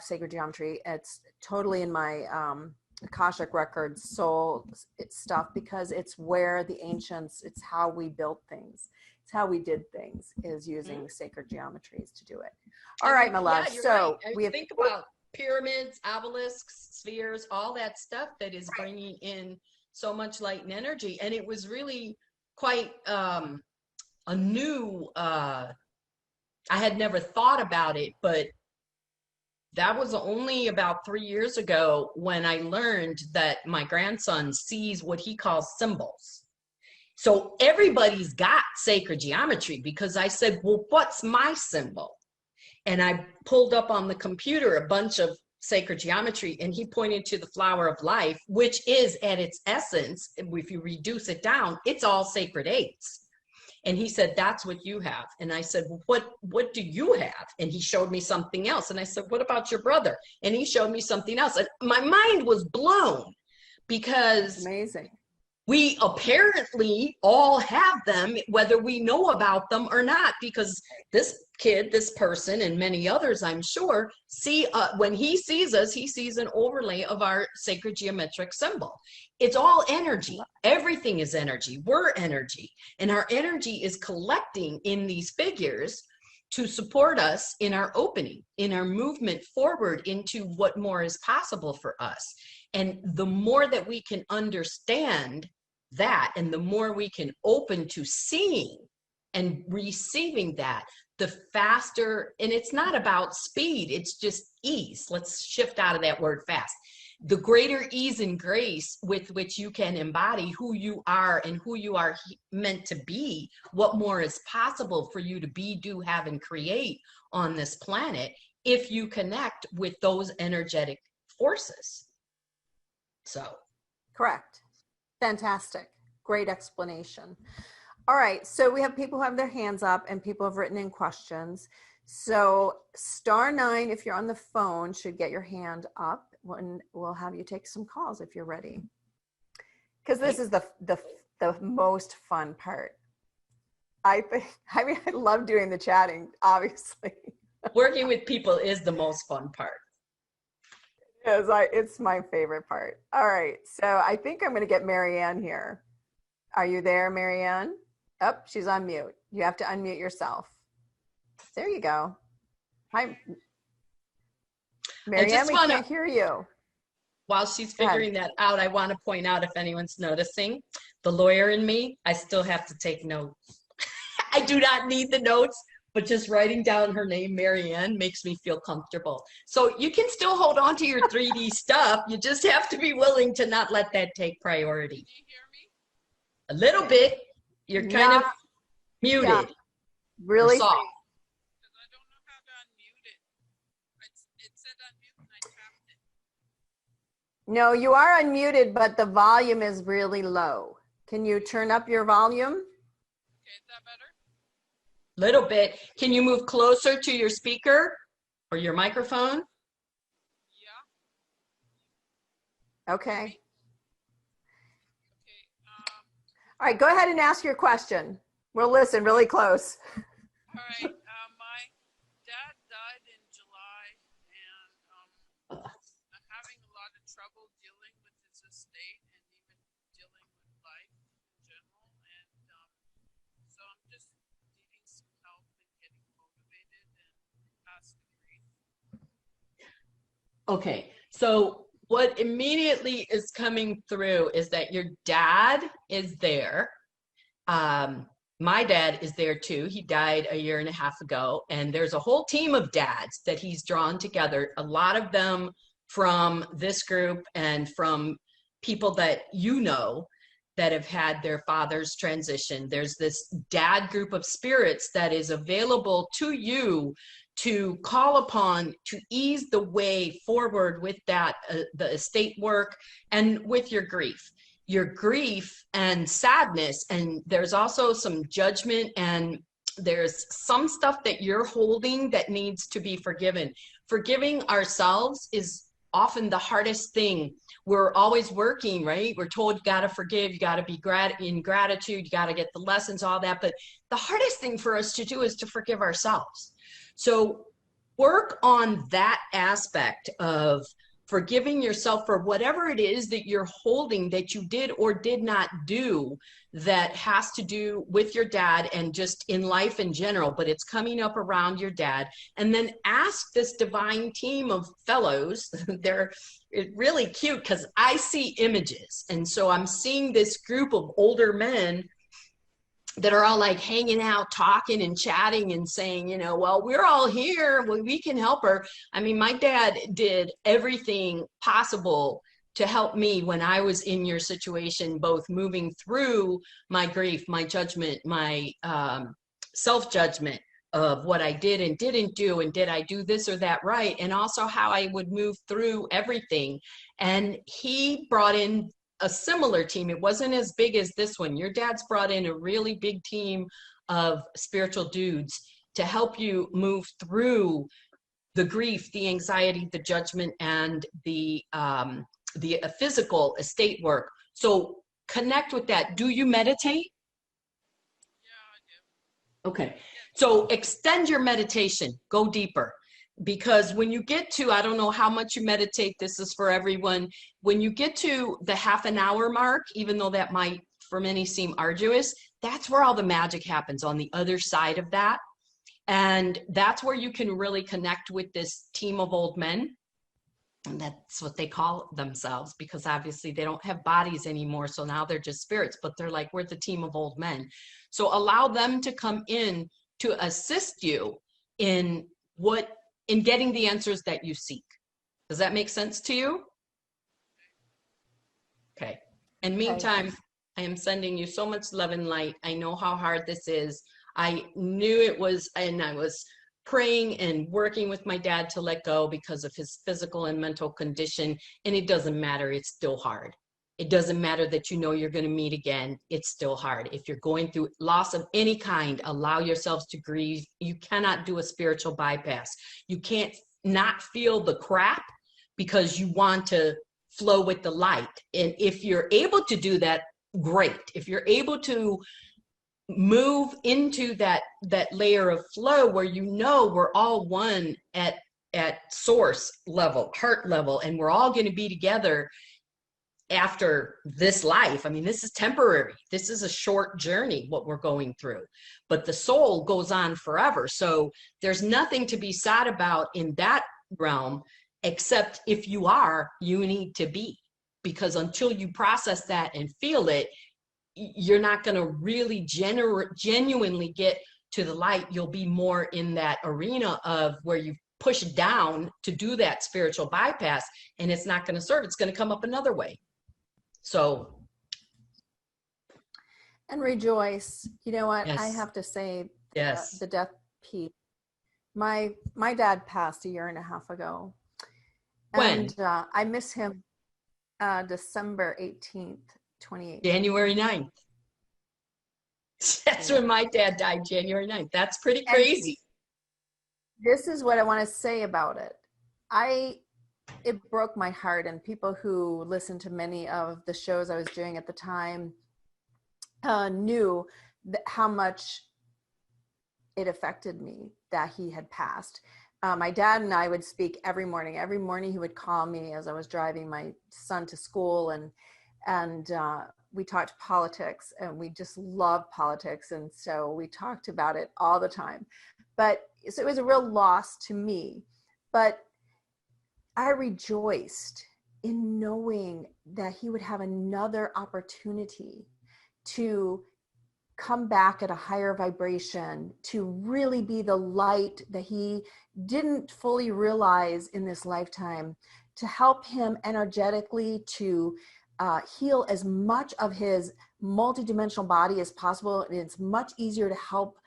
sacred geometry. It's totally in my Akashic Records soul stuff, because it's where the ancients, it's how we built things. It's how we did things, is using sacred geometries to do it. All right, my love. So we think about pyramids, obelisks, spheres, all that stuff that is bringing in so much light and energy. And it was really quite a new, I had never thought about it, but that was only about 3 years ago when I learned that my grandson sees what he calls symbols. So everybody's got sacred geometry, because I said, well, what's my symbol? And I pulled up on the computer a bunch of sacred geometry, and he pointed to the flower of life, which is at its essence, if you reduce it down, it's all sacred eights. And he said, that's what you have. And I said, well, what do you have? And he showed me something else. And I said, what about your brother? And he showed me something else. And my mind was blown, because amazing. We apparently all have them, whether we know about them or not, because this kid, this person, and many others, I'm sure, see when he sees us, he sees an overlay of our sacred geometric symbol. It's all energy. Everything is energy. We're energy. And our energy is collecting in these figures to support us in our opening, in our movement forward into what more is possible for us. And the more that we can understand that, and the more we can open to seeing and receiving that, the faster, and it's not about speed, it's just ease. Let's shift out of that word fast. The greater ease and grace with which you can embody who you are and who you are meant to be, what more is possible for you to be, do, have, and create on this planet if you connect with those energetic forces. So. Correct. Fantastic. Great explanation. All right. So we have people who have their hands up and people have written in questions. So *9, if you're on the phone, should get your hand up. When we'll have you take some calls if you're ready. Because this is the most fun part. I love doing the chatting, obviously. Working with people is the most fun part. It's my favorite part. All right. So I think I'm going to get Marianne here. Are you there, Marianne? Oh, she's on mute. You have to unmute yourself. There you go. Hi. Marianne, we can't hear you. While she's figuring that out, I want to point out, if anyone's noticing, the lawyer in me, I still have to take notes. I do not need the notes, but just writing down her name, Marianne, makes me feel comfortable. So you can still hold on to your 3D stuff. You just have to be willing to not let that take priority. Can you hear me? A little bit. You're kind of muted. Yeah. Really soft. Because I don't know how to unmute it. It said unmute and I tapped it. No, you are unmuted, but the volume is really low. Can you turn up your volume? Okay, is that better? Little bit. Can you move closer to your speaker or your microphone? Yeah. Okay. Okay. All right, go ahead and ask your question. We'll listen really close. All right. My dad died in July, and I'm having a lot of trouble dealing with his estate and even dealing with life in general. And so I'm just needing some help in getting motivated and past the grief. Okay, so what immediately is coming through is that your dad is there. My dad is there too. He died a year and a half ago, and there's a whole team of dads that he's drawn together. A lot of them from this group and from people that you know that have had their fathers transition. There's this dad group of spirits that is available to you to call upon to ease the way forward with that, the estate work and with your grief and sadness. And there's also some judgment, and there's some stuff that you're holding that needs to be forgiven. Forgiving ourselves is often the hardest thing. We're always working, right? We're told you got to forgive, you got to be in gratitude, you got to get the lessons, all that. But the hardest thing for us to do is to forgive ourselves. So work on that aspect of forgiving yourself for whatever it is that you're holding that you did or did not do that has to do with your dad and just in life in general, but it's coming up around your dad. And then ask this divine team of fellows, they're really cute because I see images. And so I'm seeing this group of older men that are all like hanging out, talking and chatting and saying, you know, well, we're all here, we can help her. I mean, my dad did everything possible to help me when I was in your situation, both moving through my grief, my judgment, my self-judgment of what I did and didn't do, and did I do this or that right, and also how I would move through everything. And he brought in a similar team. It wasn't as big as this one. Your dad's brought in a really big team of spiritual dudes to help you move through the grief, the anxiety, the judgment, and the physical estate work. So connect with that. Do you meditate? Yeah, I do. Okay. So extend your meditation. Go deeper. Because when you get to, I don't know how much you meditate, this is for everyone. When you get to the half an hour mark, even though that might for many seem arduous, that's where all the magic happens, on the other side of that. And that's where you can really connect with this team of old men. And that's what they call themselves, because obviously they don't have bodies anymore. So now they're just spirits, but they're like, we're the team of old men. So allow them to come in to assist you in getting the answers that you seek. Does that make sense to you? Okay. In meantime, I am sending you so much love and light. I know how hard this is. I knew it was, and I was praying and working with my dad to let go because of his physical and mental condition. And it doesn't matter. It's still hard. It doesn't matter that you know you're going to meet again. It's still hard. If you're going through loss of any kind, allow yourselves to grieve. You cannot do a spiritual bypass. You can't not feel the crap because you want to flow with the light. And if you're able to do that, great. If you're able to move into that layer of flow where, you know, we're all one at source level, heart level, and we're all going to be together after this life. I mean, this is temporary. This is a short journey, what we're going through, but the soul goes on forever. So there's nothing to be sad about in that realm, except if you are, you need to be, because until you process that and feel it, you're not going to really genuinely get to the light. You'll be more in that arena of where you push down to do that spiritual bypass, and it's not going to serve. It's going to come up another way. So. And rejoice. You know what? Yes. I have to say, yes, the death piece. My dad passed a year and a half ago. When? And I miss him December 18th, 2018. January 9th. That's when my dad died, January 9th. That's pretty crazy. And this is what I want to say about it. It broke my heart, and people who listened to many of the shows I was doing at the time knew how much it affected me that he had passed. My dad and I would speak every morning. Every morning he would call me as I was driving my son to school, and we talked politics, and we just loved politics. And so we talked about it all the time. But so it was a real loss to me, but I rejoiced in knowing that he would have another opportunity to come back at a higher vibration, to really be the light that he didn't fully realize in this lifetime, to help him energetically to heal as much of his multidimensional body as possible. And it's much easier to help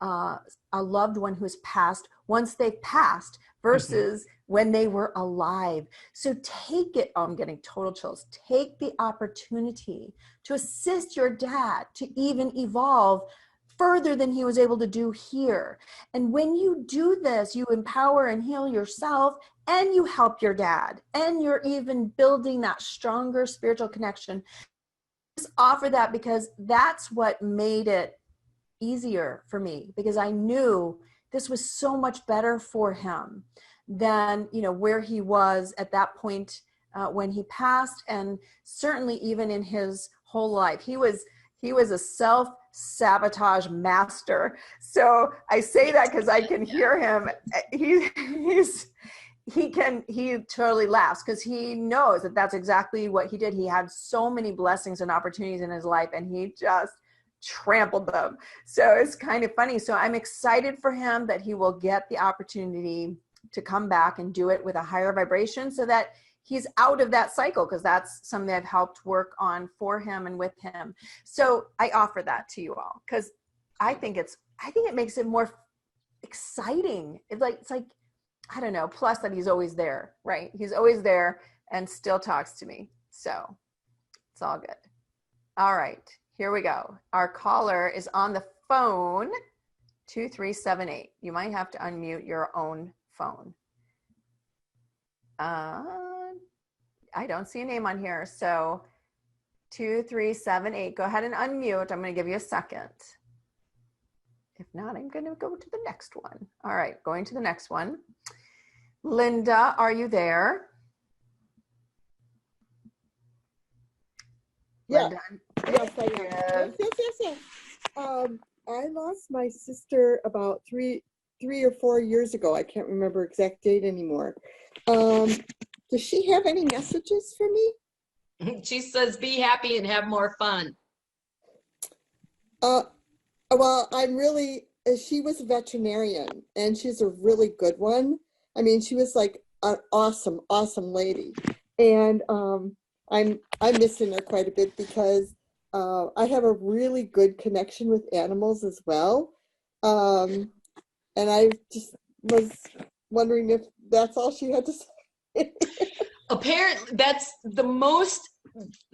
a loved one who's passed once they've passed versus when they were alive. So take it. Oh, I'm getting total chills. Take the opportunity to assist your dad to even evolve further than he was able to do here. And when you do this, you empower and heal yourself, and you help your dad, and you're even building that stronger spiritual connection. Just offer that, because that's what made it easier for me, because I knew this was so much better for him than, you know, where he was at that point when he passed, and certainly even in his whole life. He was a self-sabotage master. So I say that because I can hear him. He totally laughs because he knows that that's exactly what he did. He had so many blessings and opportunities in his life, and he just trampled them. So it's kind of funny. So I'm excited for him that he will get the opportunity to come back and do it with a higher vibration, so that he's out of that cycle, because that's something I've helped work on for him and with him. So I offer that to you all, because I think it makes it more exciting. It's like, I don't know, plus that he's always there, right? He's always there and still talks to me. So it's all good. All right, here we go. Our caller is on the phone, 2378. You might have to unmute your own phone. I don't see a name on here. So 2378, go ahead and unmute. I'm going to give you a second. If not, I'm going to go to the next one. All right, going to the next one. Linda, are you there? Yeah. Linda? Yes, I am. Yes. I lost my sister about three or 4 years ago. I can't remember exact date anymore. Does she have any messages for me? She says, be happy and have more fun. Well, she was a veterinarian, and she's a really good one. I mean, she was like an awesome lady. And I'm missing her quite a bit, because I have a really good connection with animals as well. And I just was wondering if that's all she had to say. Apparently, that's the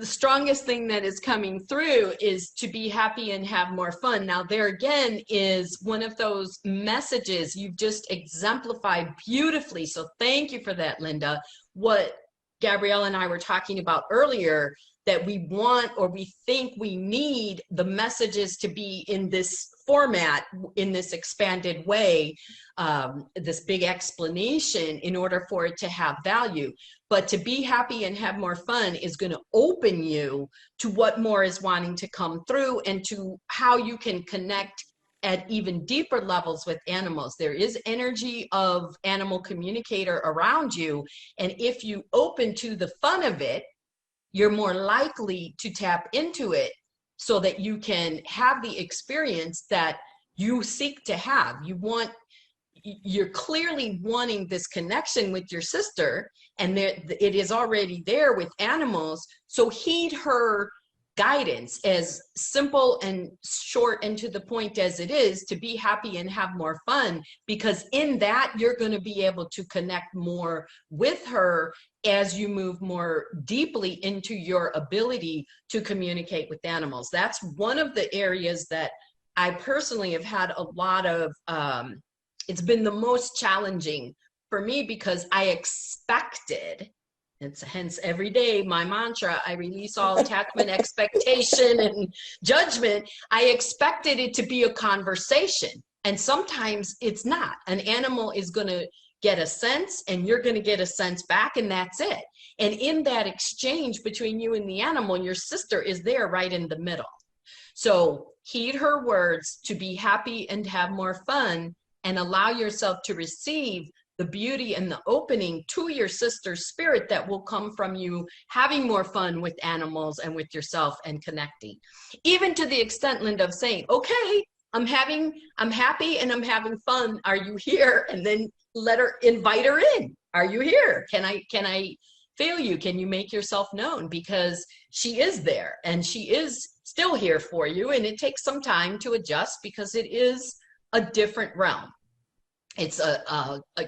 strongest thing that is coming through, is to be happy and have more fun. Now, there again is one of those messages you've just exemplified beautifully. So thank you for that, Linda. What Gabrielle and I were talking about earlier, that we want or we think we need the messages to be in this format, in this expanded way, this big explanation in order for it to have value. But to be happy and have more fun is going to open you to what more is wanting to come through and to how you can connect at even deeper levels with animals. There is energy of animal communicator around you. And if you open to the fun of it, you're more likely to tap into it so that you can have the experience that you seek to have. You're clearly wanting this connection with your sister, and it is already there with animals. So heed her guidance, as simple and short and to the point as it is, to be happy and have more fun, because in that you're going to be able to connect more with her as you move more deeply into your ability to communicate with animals. That's one of the areas that I personally have had a lot of, it's been the most challenging for me, because I expected, it's hence every day my mantra, I release all attachment, expectation, and judgment. I expected it to be a conversation. And sometimes it's not. An animal is going to get a sense and you're going to get a sense back, and that's it. And in that exchange between you and the animal, your sister is there right in the middle. So heed her words to be happy and have more fun, and allow yourself to receive the beauty and the opening to your sister's spirit that will come from you having more fun with animals and with yourself and connecting. Even to the extent, Linda, of saying, okay, I'm happy and I'm having fun. Are you here? And then invite her in. Are you here? Can I feel you? Can you make yourself known? Because she is there and she is still here for you. And it takes some time to adjust because it is a different realm. It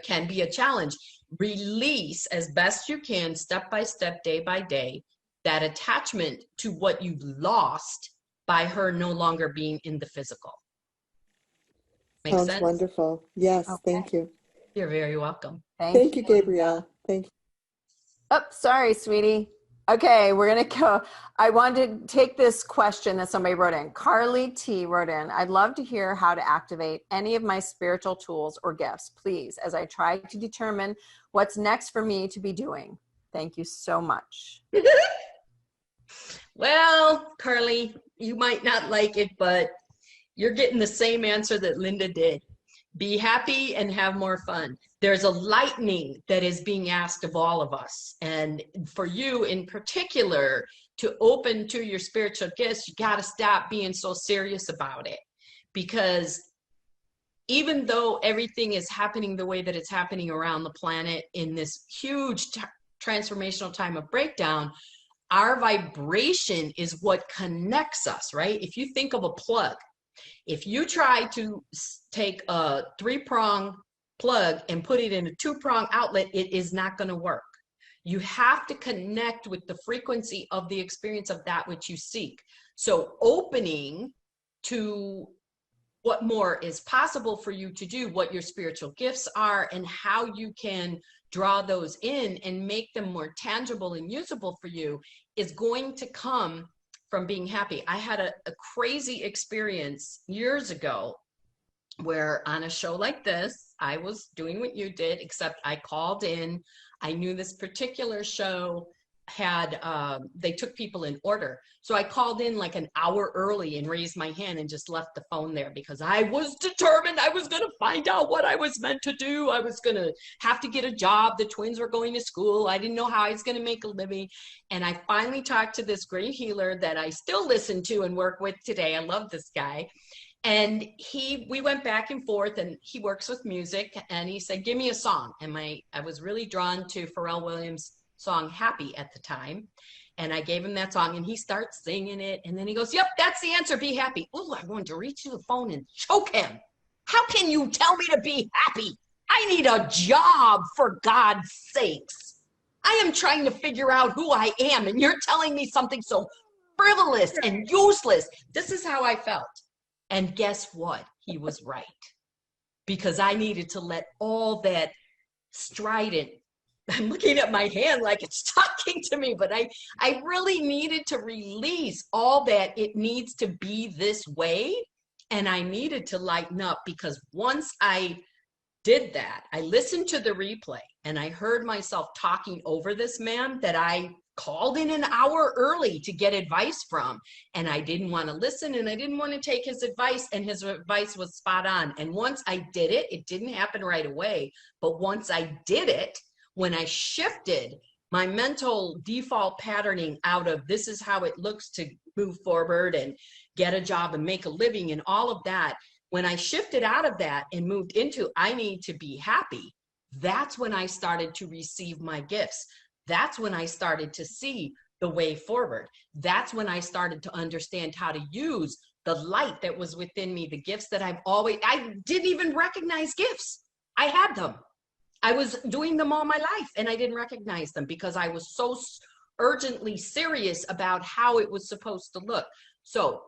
can be a challenge. Release as best you can, step by step, day by day, that attachment to what you've lost by her no longer being in the physical. Make Sounds sense? wonderful. Yes, Okay. thank you. You're very welcome. Thank you, Gabrielle. Thank you. Oh, sorry, sweetie. Okay, we're going to go. I wanted to take this question that somebody wrote in. Carly T wrote in, I'd love to hear how to activate any of my spiritual tools or gifts, please, as I try to determine what's next for me to be doing. Thank you so much. Well, Carly, you might not like it, but you're getting the same answer that Linda did. Be happy and have more fun. There's a lightning that is being asked of all of us. And for you in particular, to open to your spiritual gifts, you got to stop being so serious about it. Because even though everything is happening the way that it's happening around the planet in this huge transformational time of breakdown, our vibration is what connects us, right? If you think of a plug, if you try to take a 3-prong plug and put it in a 2-prong outlet, it is not going to work. You have to connect with the frequency of the experience of that which you seek. So opening to what more is possible for you to do, what your spiritual gifts are, and how you can draw those in and make them more tangible and usable for you is going to come from being happy. I had a crazy experience years ago where on a show like this, I was doing what you did, except I called in. I knew this particular show had, they took people in order. So I called in like an hour early and raised my hand and just left the phone there because I was determined I was going to find out what I was meant to do. I was going to have to get a job. The twins were going to school. I didn't know how I was going to make a living. And I finally talked to this great healer that I still listen to and work with today. I love this guy. And we went back and forth, and he works with music, and he said, give me a song. And I was really drawn to Pharrell Williams' song Happy at the time. And I gave him that song and he starts singing it. And then he goes, yep, that's the answer. Be happy. Oh, I wanted to reach to the phone and choke him. How can you tell me to be happy? I need a job, for God's sakes. I am trying to figure out who I am. And you're telling me something so frivolous and useless. This is how I felt. And guess what? He was right. Because I needed to let all that strident I'm looking at my hand like it's talking to me, but I really needed to release all that it needs to be this way. And I needed to lighten up, because once I did that, I listened to the replay and I heard myself talking over this man that I called in an hour early to get advice from. And I didn't want to listen, and I didn't want to take his advice, and his advice was spot on. And once I did it, it didn't happen right away. But once I did it, when I shifted my mental default patterning out of this is how it looks to move forward and get a job and make a living and all of that, when I shifted out of that and moved into I need to be happy, that's when I started to receive my gifts. That's when I started to see the way forward. That's when I started to understand how to use the light that was within me, the gifts that I didn't even recognize gifts. I had them. I was doing them all my life, and I didn't recognize them because I was so urgently serious about how it was supposed to look. So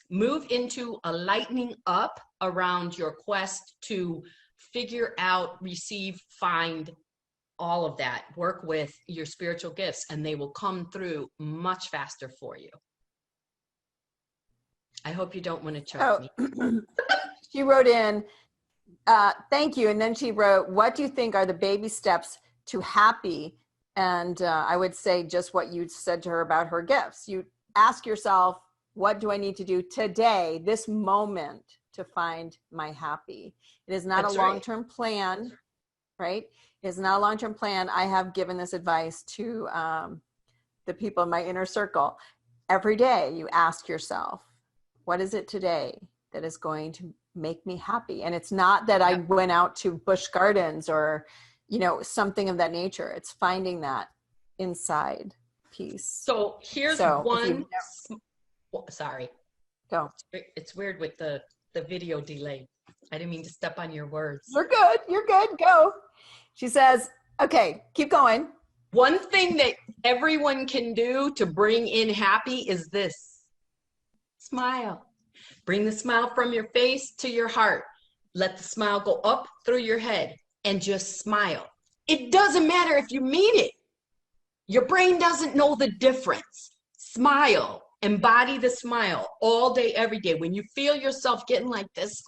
move into a lightening up around your quest to figure out, receive, find all of that. Work with your spiritual gifts, and they will come through much faster for you. I hope you don't want to choke me. She wrote in, thank you. And then she wrote, what do you think are the baby steps to happy? And I would say just what you said to her about her gifts. You ask yourself, what do I need to do today, this moment, to find my happy? It is not a long-term plan, right? It is not a long-term plan. I have given this advice to the people in my inner circle. Every day you ask yourself, what is it today that is going to make me happy? And it's not that I went out to Busch Gardens or, something of that nature. It's finding that inside piece. So here's one. Sorry. Go. It's weird with the video delay. I didn't mean to step on your words. You're good. You're good. Go. She says, okay, keep going. One thing that everyone can do to bring in happy is this. Smile. Bring the smile from your face to your heart. Let the smile go up through your head and just smile. It doesn't matter if you mean it. Your brain doesn't know the difference. Smile. Embody the smile all day, every day. When you feel yourself getting like this,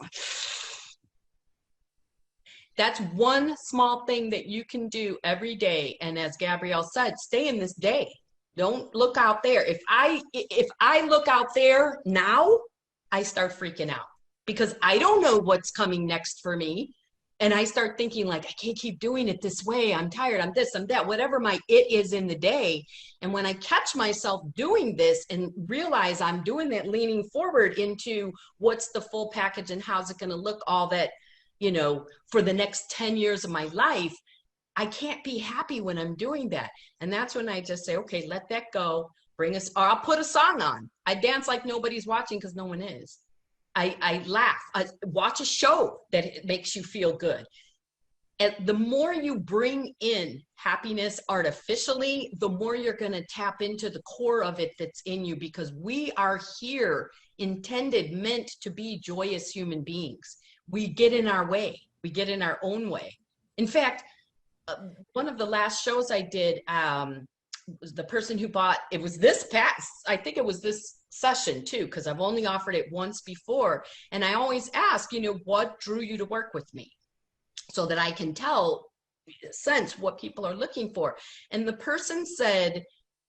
that's one small thing that you can do every day. And as Gabrielle said, stay in this day. Don't look out there. If I look out there now, I start freaking out because I don't know what's coming next for me. And I start thinking like, I can't keep doing it this way. I'm tired. I'm this, I'm that, whatever my it is in the day. And when I catch myself doing this and realize I'm doing that, leaning forward into what's the full package and how's it going to look, all that, for the next 10 years of my life, I can't be happy when I'm doing that. And that's when I just say, okay, let that go. Or I'll put a song on. I dance like nobody's watching because no one is. I laugh. I watch a show that makes you feel good. And the more you bring in happiness artificially, the more you're going to tap into the core of it that's in you, because we are here meant to be joyous human beings. We get in our way. We get in our own way. In fact, one of the last shows I did, was the person who bought, I think it was this session too, because I've only offered it once before. And I always ask, what drew you to work with me so that I can sense what people are looking for. And the person said,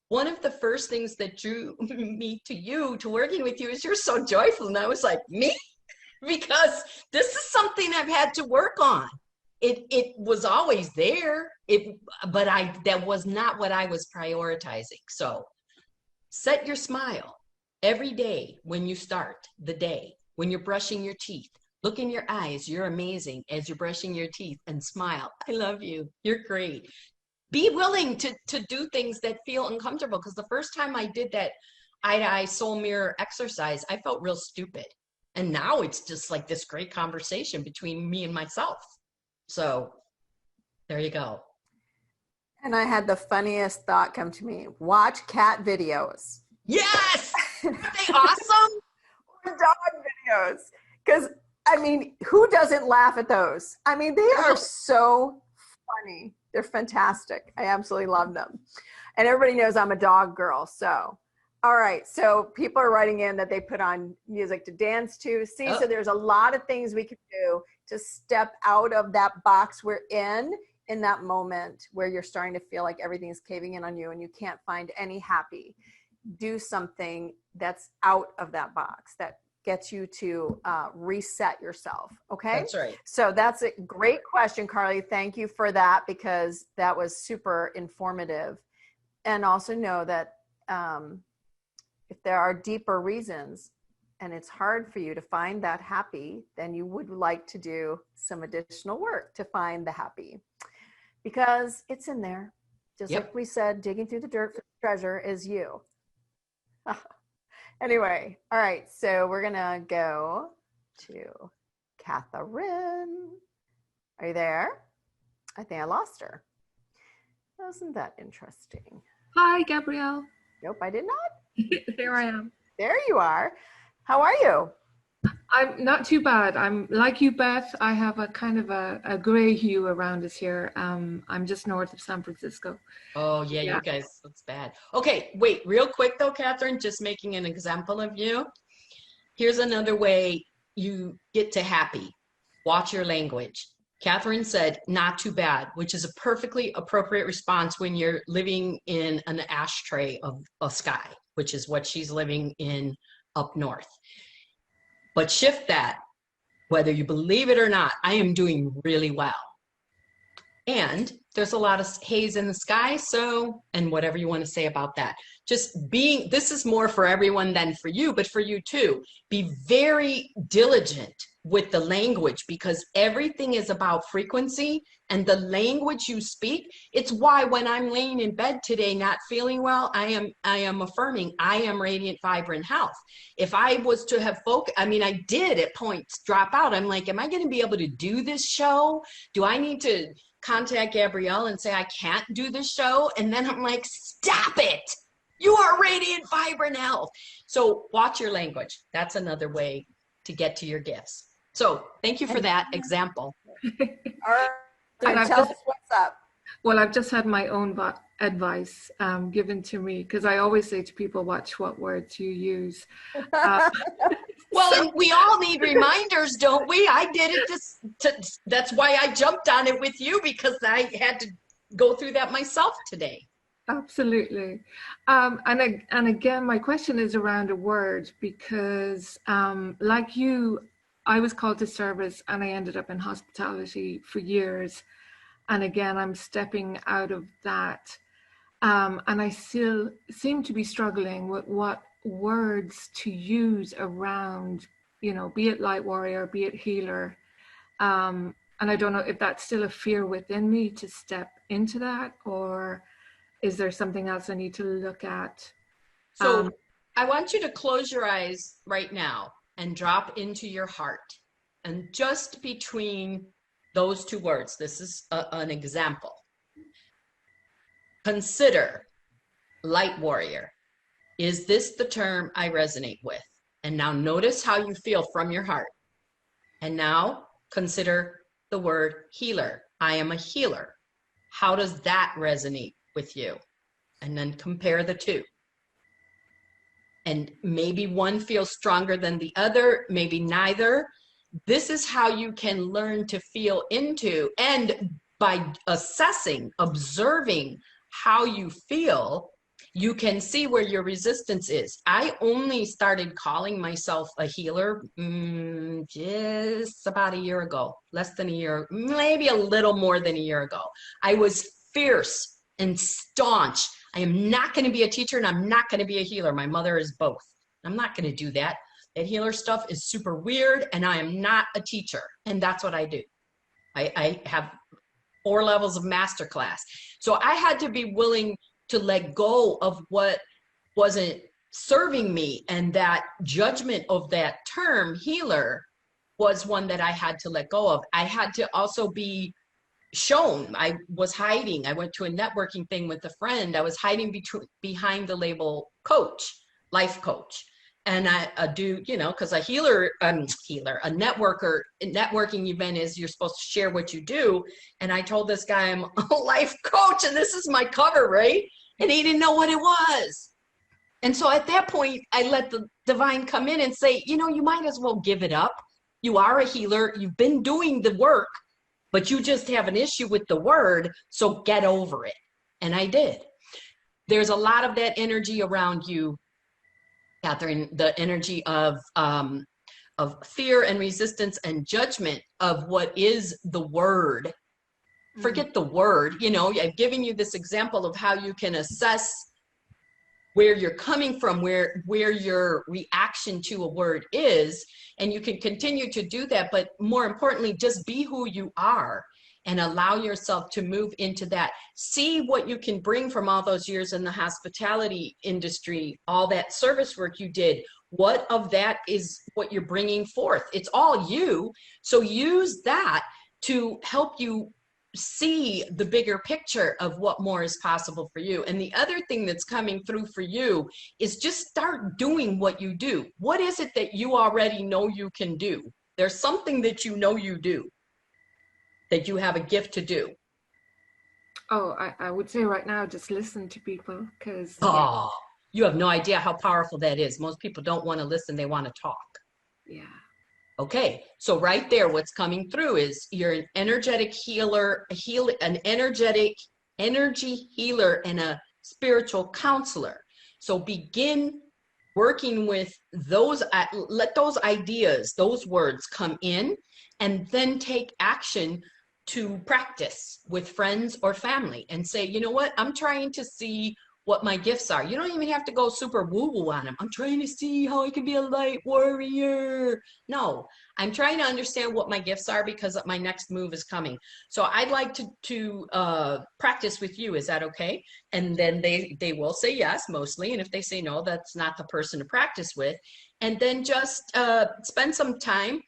one of the first things that drew me to working with you is you're so joyful. And I was like, me? Because this is something I've had to work on. It was always there, but that was not what I was prioritizing. So set your smile every day when you start the day, when you're brushing your teeth. Look in your eyes. You're amazing as you're brushing your teeth, and smile. I love you. You're great. Be willing to do things that feel uncomfortable, because the first time I did that eye-to-eye soul mirror exercise, I felt real stupid. And now it's just like this great conversation between me and myself. So there you go. And I had the funniest thought come to me. Watch cat videos. Yes! Aren't they awesome? Or dog videos. Because, who doesn't laugh at those? They are so funny. They're fantastic. I absolutely love them. And everybody knows I'm a dog girl. So, all right. So people are writing in that they put on music to dance to. See, so there's a lot of things we can do to step out of that box we're in that moment where you're starting to feel like everything's caving in on you and you can't find any happy. Do something that's out of that box that gets you to reset yourself. Okay. That's right. So that's a great question, Carly. Thank you for that, because that was super informative. And also know that if there are deeper reasons and it's hard for you to find that happy, then you would like to do some additional work to find the happy, because it's in there. Just like we said, digging through the dirt for the treasure is you. Anyway, all right, so we're gonna go to Catherine. Are you there? I think I lost her. Wasn't that interesting? Hi, Gabrielle. Nope, I did not. There I am. There you are. How are you? I'm not too bad. I'm like you, Beth. I have a kind of a gray hue around us here. I'm just north of San Francisco. Oh, yeah, you guys, that's bad. Okay, wait, real quick though, Catherine, just making an example of you. Here's another way you get to happy. Watch your language. Catherine said, not too bad, which is a perfectly appropriate response when you're living in an ashtray of a sky, which is what she's living in up north. But shift that, whether you believe it or not, I am doing really well. And there's a lot of haze in the sky, so, and whatever you want to say about that. Just being, this is more for everyone than for you, but for you too. Be very diligent with the language, because everything is about frequency and the language you speak. It's why when I'm laying in bed today not feeling well, I am affirming I am radiant, vibrant health. If I was to have I did at points drop out. I'm like, am I going to be able to do this show? Do I need to contact Gabrielle and say I can't do this show? And then I'm like, stop it. You are radiant, vibrant health. So watch your language. That's another way to get to your gifts. So thank you for that example. All right, tell us what's up. Well, I've just had my own advice given to me, because I always say to people, watch what words you use. Well, and we all need reminders, don't we? I did it that's why I jumped on it with you, because I had to go through that myself today. Absolutely. And again, my question is around a word, because like you, I was called to service and I ended up in hospitality for years. And again, I'm stepping out of that. And I still seem to be struggling with what words to use around, be it light warrior, be it healer. And I don't know if that's still a fear within me to step into that, or is there something else I need to look at? So I want you to close your eyes right now and drop into your heart. And just between those two words, this is an example. Consider light warrior. Is this the term I resonate with? And now notice how you feel from your heart. And now consider the word healer. I am a healer. How does that resonate with you? And then compare the two. And maybe one feels stronger than the other, maybe neither. This is how you can learn to feel into, and by assessing, observing how you feel, you can see where your resistance is. I only started calling myself a healer just about a year ago, less than a year, maybe a little more than a year ago. I was fierce and staunch. I am not going to be a teacher and I'm not going to be a healer. My mother is both. I'm not going to do that. That healer stuff is super weird and I am not a teacher. And that's what I do. I have 4 levels of masterclass. So I had to be willing to let go of what wasn't serving me. And that judgment of that term healer was one that I had to let go of. I had to also be shown. I was hiding. I went to a networking thing with a friend. I was hiding behind the label coach, life coach. And I do, you know, because a networking event is you're supposed to share what you do. And I told this guy I'm a life coach and this is my cover, right? And he didn't know what it was. And so at that point, I let the divine come in and say, you know, you might as well give it up. You are a healer. You've been doing the work, but you just have an issue with the word. So get over it. And I did. There's a lot of that energy around you, Catherine, the energy of fear and resistance and judgment of what is the word. Forget the word. You know, I've given you this example of how you can assess where you're coming from, where your reaction to a word is, and you can continue to do that. But more importantly, just be who you are and allow yourself to move into that. See what you can bring from all those years in the hospitality industry, all that service work you did. What of that is what you're bringing forth? It's all you. So use that to help you see the bigger picture of what more is possible for you. And the other thing that's coming through for you is just start doing what you do. What is it that you already know you can do? There's something that you know you do, that you have a gift to do. Oh, I would say right now, just listen to people, because you have no idea how powerful that is. Most people don't want to listen, they want to talk. Yeah. Okay, so right there, what's coming through is you're an energetic healer, an energetic energy healer, and a spiritual counselor. So begin working with those, let those ideas, those words come in, and then take action to practice with friends or family and say, you know what, I'm trying to see what my gifts are. You don't even have to go super woo-woo on them. I'm trying to see how I can be a light warrior. No, I'm trying to understand what my gifts are because my next move is coming. So I'd like to practice with you. Is that okay? And then they will say yes, mostly. And if they say no, that's not the person to practice with. And then just spend some time,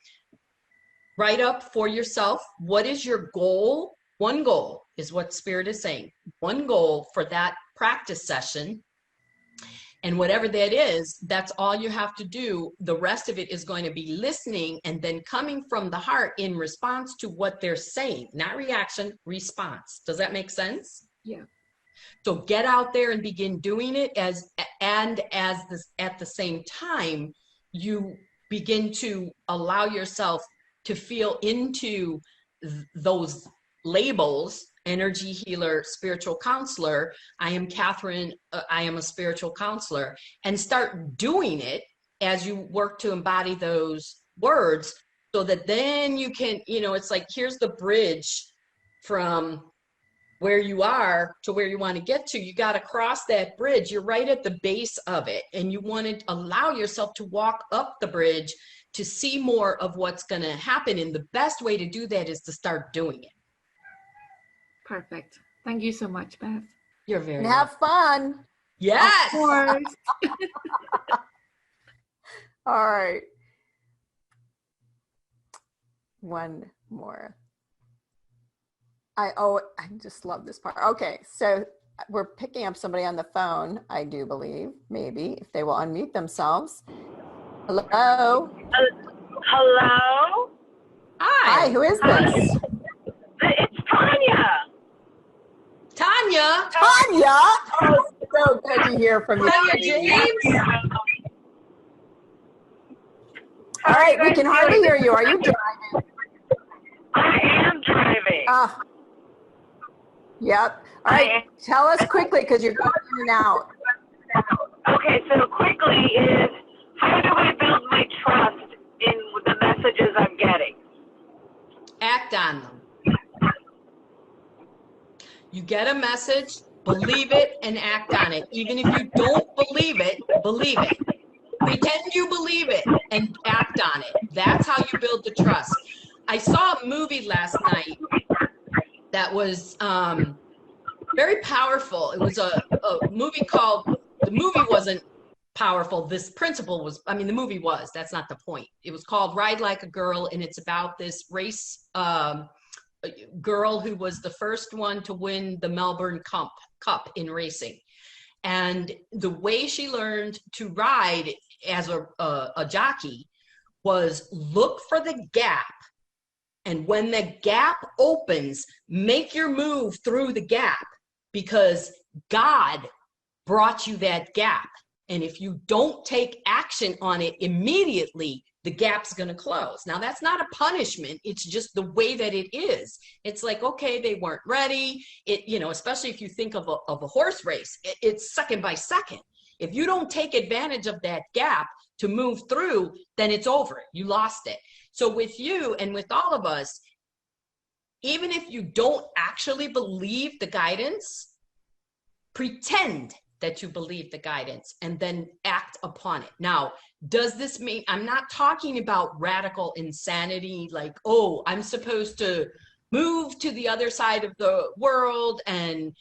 write up for yourself, what is your goal? One goal is what Spirit is saying. One goal for that practice session. And whatever that is, that's all you have to do. The rest of it is going to be listening and then coming from the heart in response to what they're saying. Not reaction, response. Does that make sense? Yeah. So get out there and begin doing it at the same time, you begin to allow yourself to feel into those labels: energy healer, spiritual counselor. I am Catherine, I am a spiritual counselor, and start doing it as you work to embody those words, so that then you can, you know, it's like, here's the bridge from where you are to where you want to get to. You got to cross that bridge. You're right at the base of it, and you want to allow yourself to walk up the bridge to see more of what's going to happen. And the best way to do that is to start doing it. Perfect. Thank you so much, Beth. You're very And have fun. Yes. Of course. All right. One more. I just love this part. Okay, so we're picking up somebody on the phone, I do believe, maybe, if they will unmute themselves. Hello? Hello? Hi, who is this? It's Tanya. Tanya. Tanya? Oh, so good to hear from you. Tanya James. All right, we can hardly hear you. Are you driving? I am driving. Yep. All right, tell us quickly, because you're going in and out. Okay, so quickly is, how do I build my trust in the messages I'm getting? Act on them. You get a message, believe it, and act on it. Even if you don't believe it, believe it. Pretend you believe it and act on it. That's how you build the trust. I saw a movie last night that was very powerful. It was a movie called, the movie wasn't powerful. This principle was, I mean, the movie was, that's not the point. It was called Ride Like a Girl, and it's about this race girl who was the first one to win the Melbourne Cup in racing. And the way she learned to ride as a jockey was look for the gap. And when the gap opens, make your move through the gap, because God brought you that gap. And if you don't take action on it immediately, the gap's going to close. Now, that's not a punishment. It's just the way that it is. It's like, okay, they weren't ready. Especially if you think of a horse race, it's second by second. If you don't take advantage of that gap to move through, then it's over. You lost it. So with you and with all of us, even if you don't actually believe the guidance, pretend that you believe the guidance and then act upon it. Now, does this mean, I'm not talking about radical insanity, like, oh, I'm supposed to move to the other side of the world and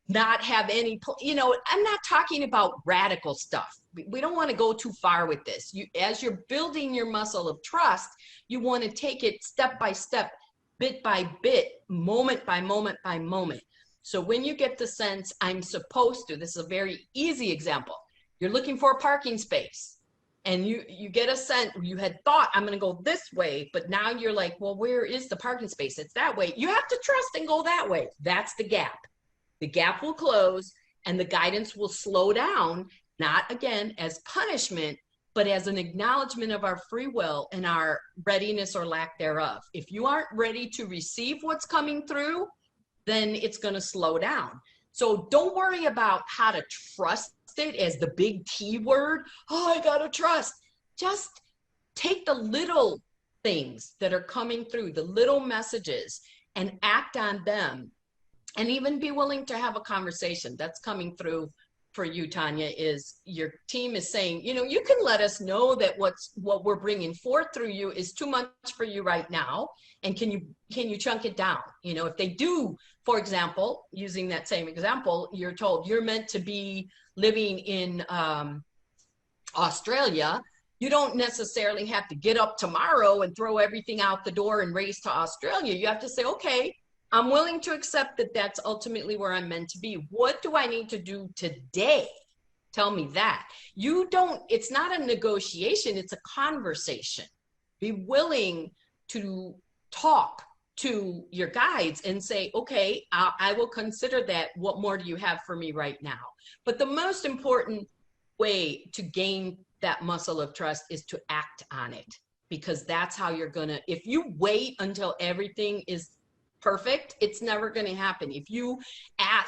not have any, I'm not talking about radical stuff. We don't want to go too far with this. As you're building your muscle of trust, you want to take it step by step, bit by bit, moment by moment by moment. So when you get the sense, I'm supposed to, this is a very easy example. You're looking for a parking space and you get a sense, you had thought, I'm going to go this way, but now you're like, well, where is the parking space? It's that way. You have to trust and go that way. That's the gap. The gap will close and the guidance will slow down, not again as punishment, but as an acknowledgement of our free will and our readiness or lack thereof. If you aren't ready to receive what's coming through, then it's going to slow down. So don't worry about how to trust it as the big T word. Oh, I got to trust. Just take the little things that are coming through, the little messages, and act on them. And even be willing to have a conversation. That's coming through for you, Tanya, is your team is saying, you can let us know that what we're bringing forth through you is too much for you right now. And can you chunk it down? If they do, for example, using that same example, you're told you're meant to be living in Australia. You don't necessarily have to get up tomorrow and throw everything out the door and race to Australia. You have to say, okay, I'm willing to accept that that's ultimately where I'm meant to be. What do I need to do today? Tell me that. It's not a negotiation, it's a conversation. Be willing to talk to your guides and say, okay, I will consider that. What more do you have for me right now? But the most important way to gain that muscle of trust is to act on it, because that's how you're gonna, if you wait until everything is perfect, it's never going to happen. If you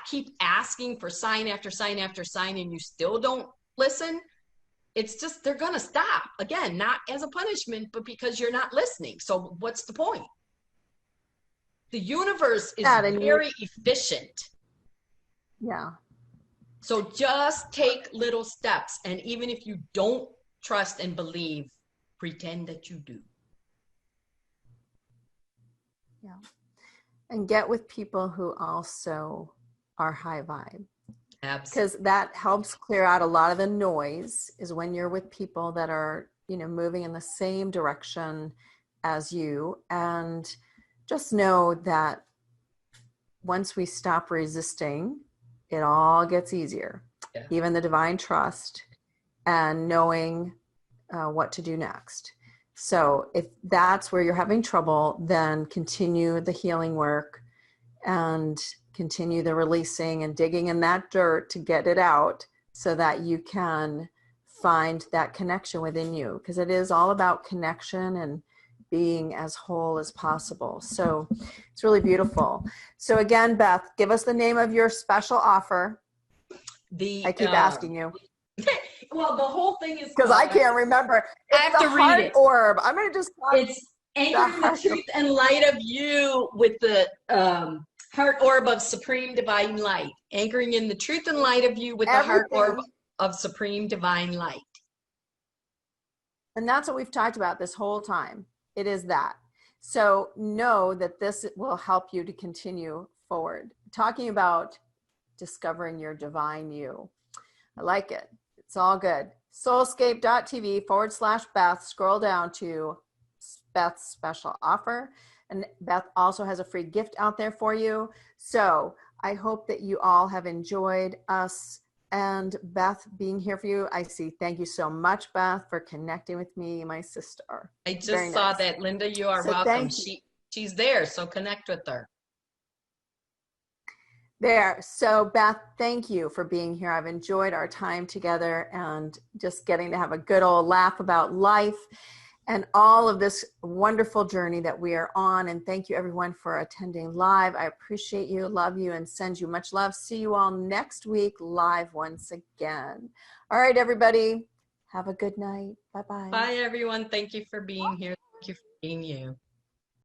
keep asking for sign after sign after sign and you still don't listen, it's just, they're going to stop. Again, not as a punishment, but because you're not listening. So what's the point? The universe is very efficient. Yeah. So just take little steps. And even if you don't trust and believe, pretend that you do. Yeah. And get with people who also are high vibe. Absolutely. Because that helps clear out a lot of the noise, is when you're with people that are, moving in the same direction as you. And just know that once we stop resisting, it all gets easier. Yeah. Even the divine trust and knowing what to do next. So if that's where you're having trouble, then continue the healing work and continue the releasing and digging in that dirt to get it out so that you can find that connection within you, because it is all about connection and being as whole as possible. So it's really beautiful. So again, Beth, give us the name of your special offer. I keep asking you. Well, the whole thing is because I can't remember. I have to read it. Orb. I'm going to just. It's anchoring the truth and light of you with the heart orb of supreme divine light. Anchoring in the truth and light of you with the heart orb of supreme divine light. And that's what we've talked about this whole time. It is that. So know that this will help you to continue forward. Talking about discovering your divine you. I like it. It's all good. Soulscape.tv/Beth. Scroll down to Beth's special offer. And Beth also has a free gift out there for you. So I hope that you all have enjoyed us and Beth being here for you. I see. Thank you so much, Beth, for connecting with me, my sister. I just saw that, Linda. You are welcome. She's there, so connect with her. There. So Beth, thank you for being here. I've enjoyed our time together and just getting to have a good old laugh about life and all of this wonderful journey that we are on. And thank you everyone for attending live. I appreciate you, love you, and send you much love. See you all next week live once again. All right, everybody. Have a good night. Bye-bye. Bye, everyone. Thank you for being here. Thank you for being you.